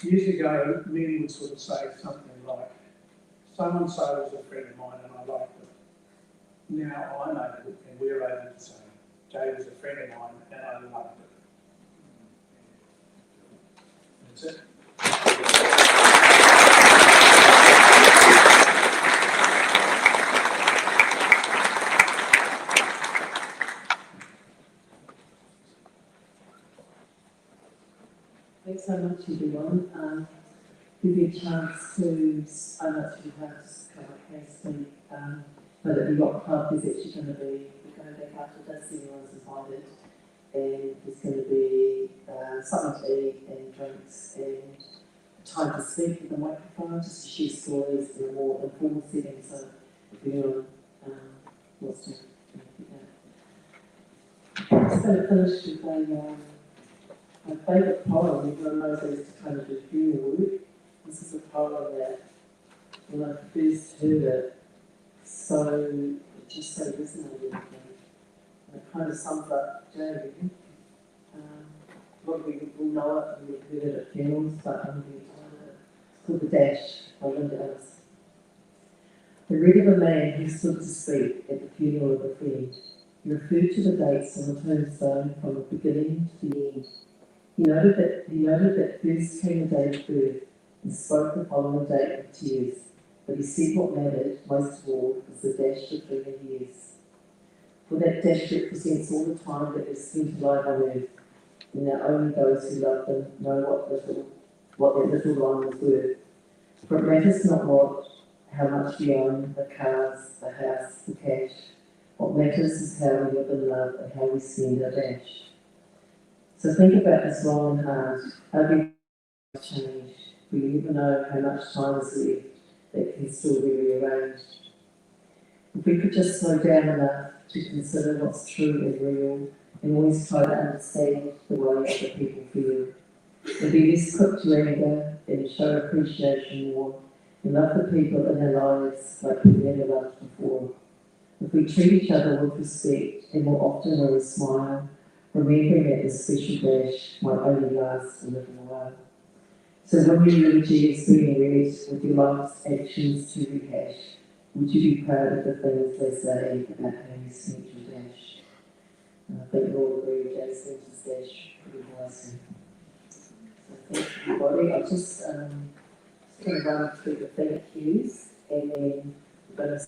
Years ago, men would sort of say something like, so-and-so was a friend of mine and I liked it. Now I'm able, and we're able to say, Jay was a friend of mine and I loved it. That's it. Thanks so much, everyone. Give you a chance to, I know it's really hard to come up here and speak, but at the Yacht Club there's actually going to be, we're going back after this, everyone's invited, and there's going to be something to eat and drinks and time to speak with the microphone, just to share stories in a more informal setting, so if anyone wants to do that. I'm just going to finish with my favourite poem. Everyone knows I used to kind of do funeral work. This is a poem that, when I first heard it, it just so resonated with me. And it kind of sums up Jay. A lot of people will know it and we've heard it at funerals, but I'm going to tell it. It's called The Dash by Linda Ellis. The read of a man who stood to speak at the funeral of a friend. He referred to the dates on the tombstone from the beginning to the end. He noted that first came the day of birth and spoke the following date with tears, but he said what mattered most of all was the dash between the years. For that dash represents all the time that is spent alive on earth, and that only those who love them know what that little line was worth. For it matters not how much we own, the cars, the house, the cash. What matters is how we live in love and how we spend our dash. So think about this long and hard. How do you change? We never know how much time is left that can still be rearranged. If we could just slow down enough to consider what's true and real, and always try to understand the way other people feel, and be less quick to anger and show appreciation more, and love the people in our lives like we've never loved before. If we treat each other with respect and more often with a smile, remembering that the special dash might only last a little while. So when your eulogy is being read with your life's actions to rehash, would you be proud of the things they say about how you spent your dash? And I think we all agree with Jay spent his dash pretty wisely. So thank you, everybody. I'm just going to run through the thank yous, and then we're going to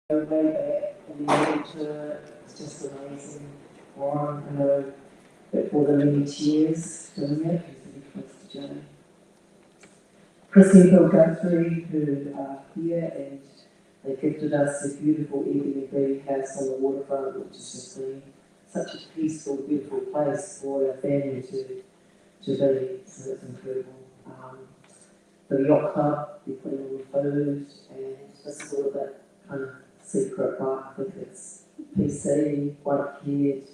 way back in the editor, it's just amazing. Warren, I know that for the many tears doing it, he's a big close to Jane. Chris and Phil Guthrie, who are here, and they gifted us a beautiful Airbnb house on the waterfront, which has just been such a peaceful, beautiful place for our family to be, so it's incredible. The yacht club, they're putting on the food, and this is all that kind of secret bar. I think it's PC, White Kid,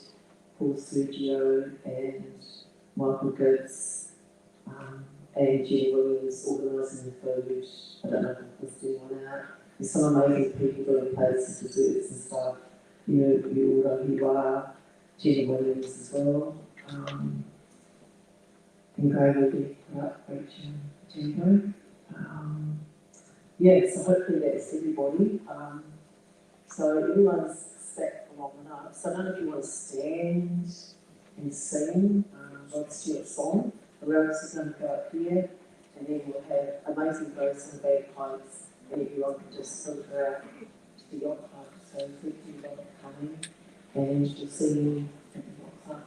Paul Sergio, and Michael Gibbs, and Jenny Williams organising the food. I don't know if there's anyone out. There's some amazing people doing plates and desserts and stuff. You all know who you are. Jenny Williams as well. And Gray will be up, Rachel, Jennifer. Yeah, so hopefully that's everybody. So everyone's sat for long enough. So none of you want to stand and sing Rod Stewart's song. The lyrics is going to go up here, and then we'll have amazing voice and bagpipes, and everyone can just filter out to the yacht club. So thank you for coming, and we'll see you at the yacht club.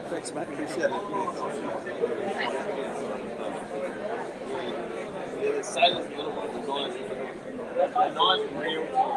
Thanks, Matt. Appreciate it. Yeah, the sailor's a little one. Nice, real.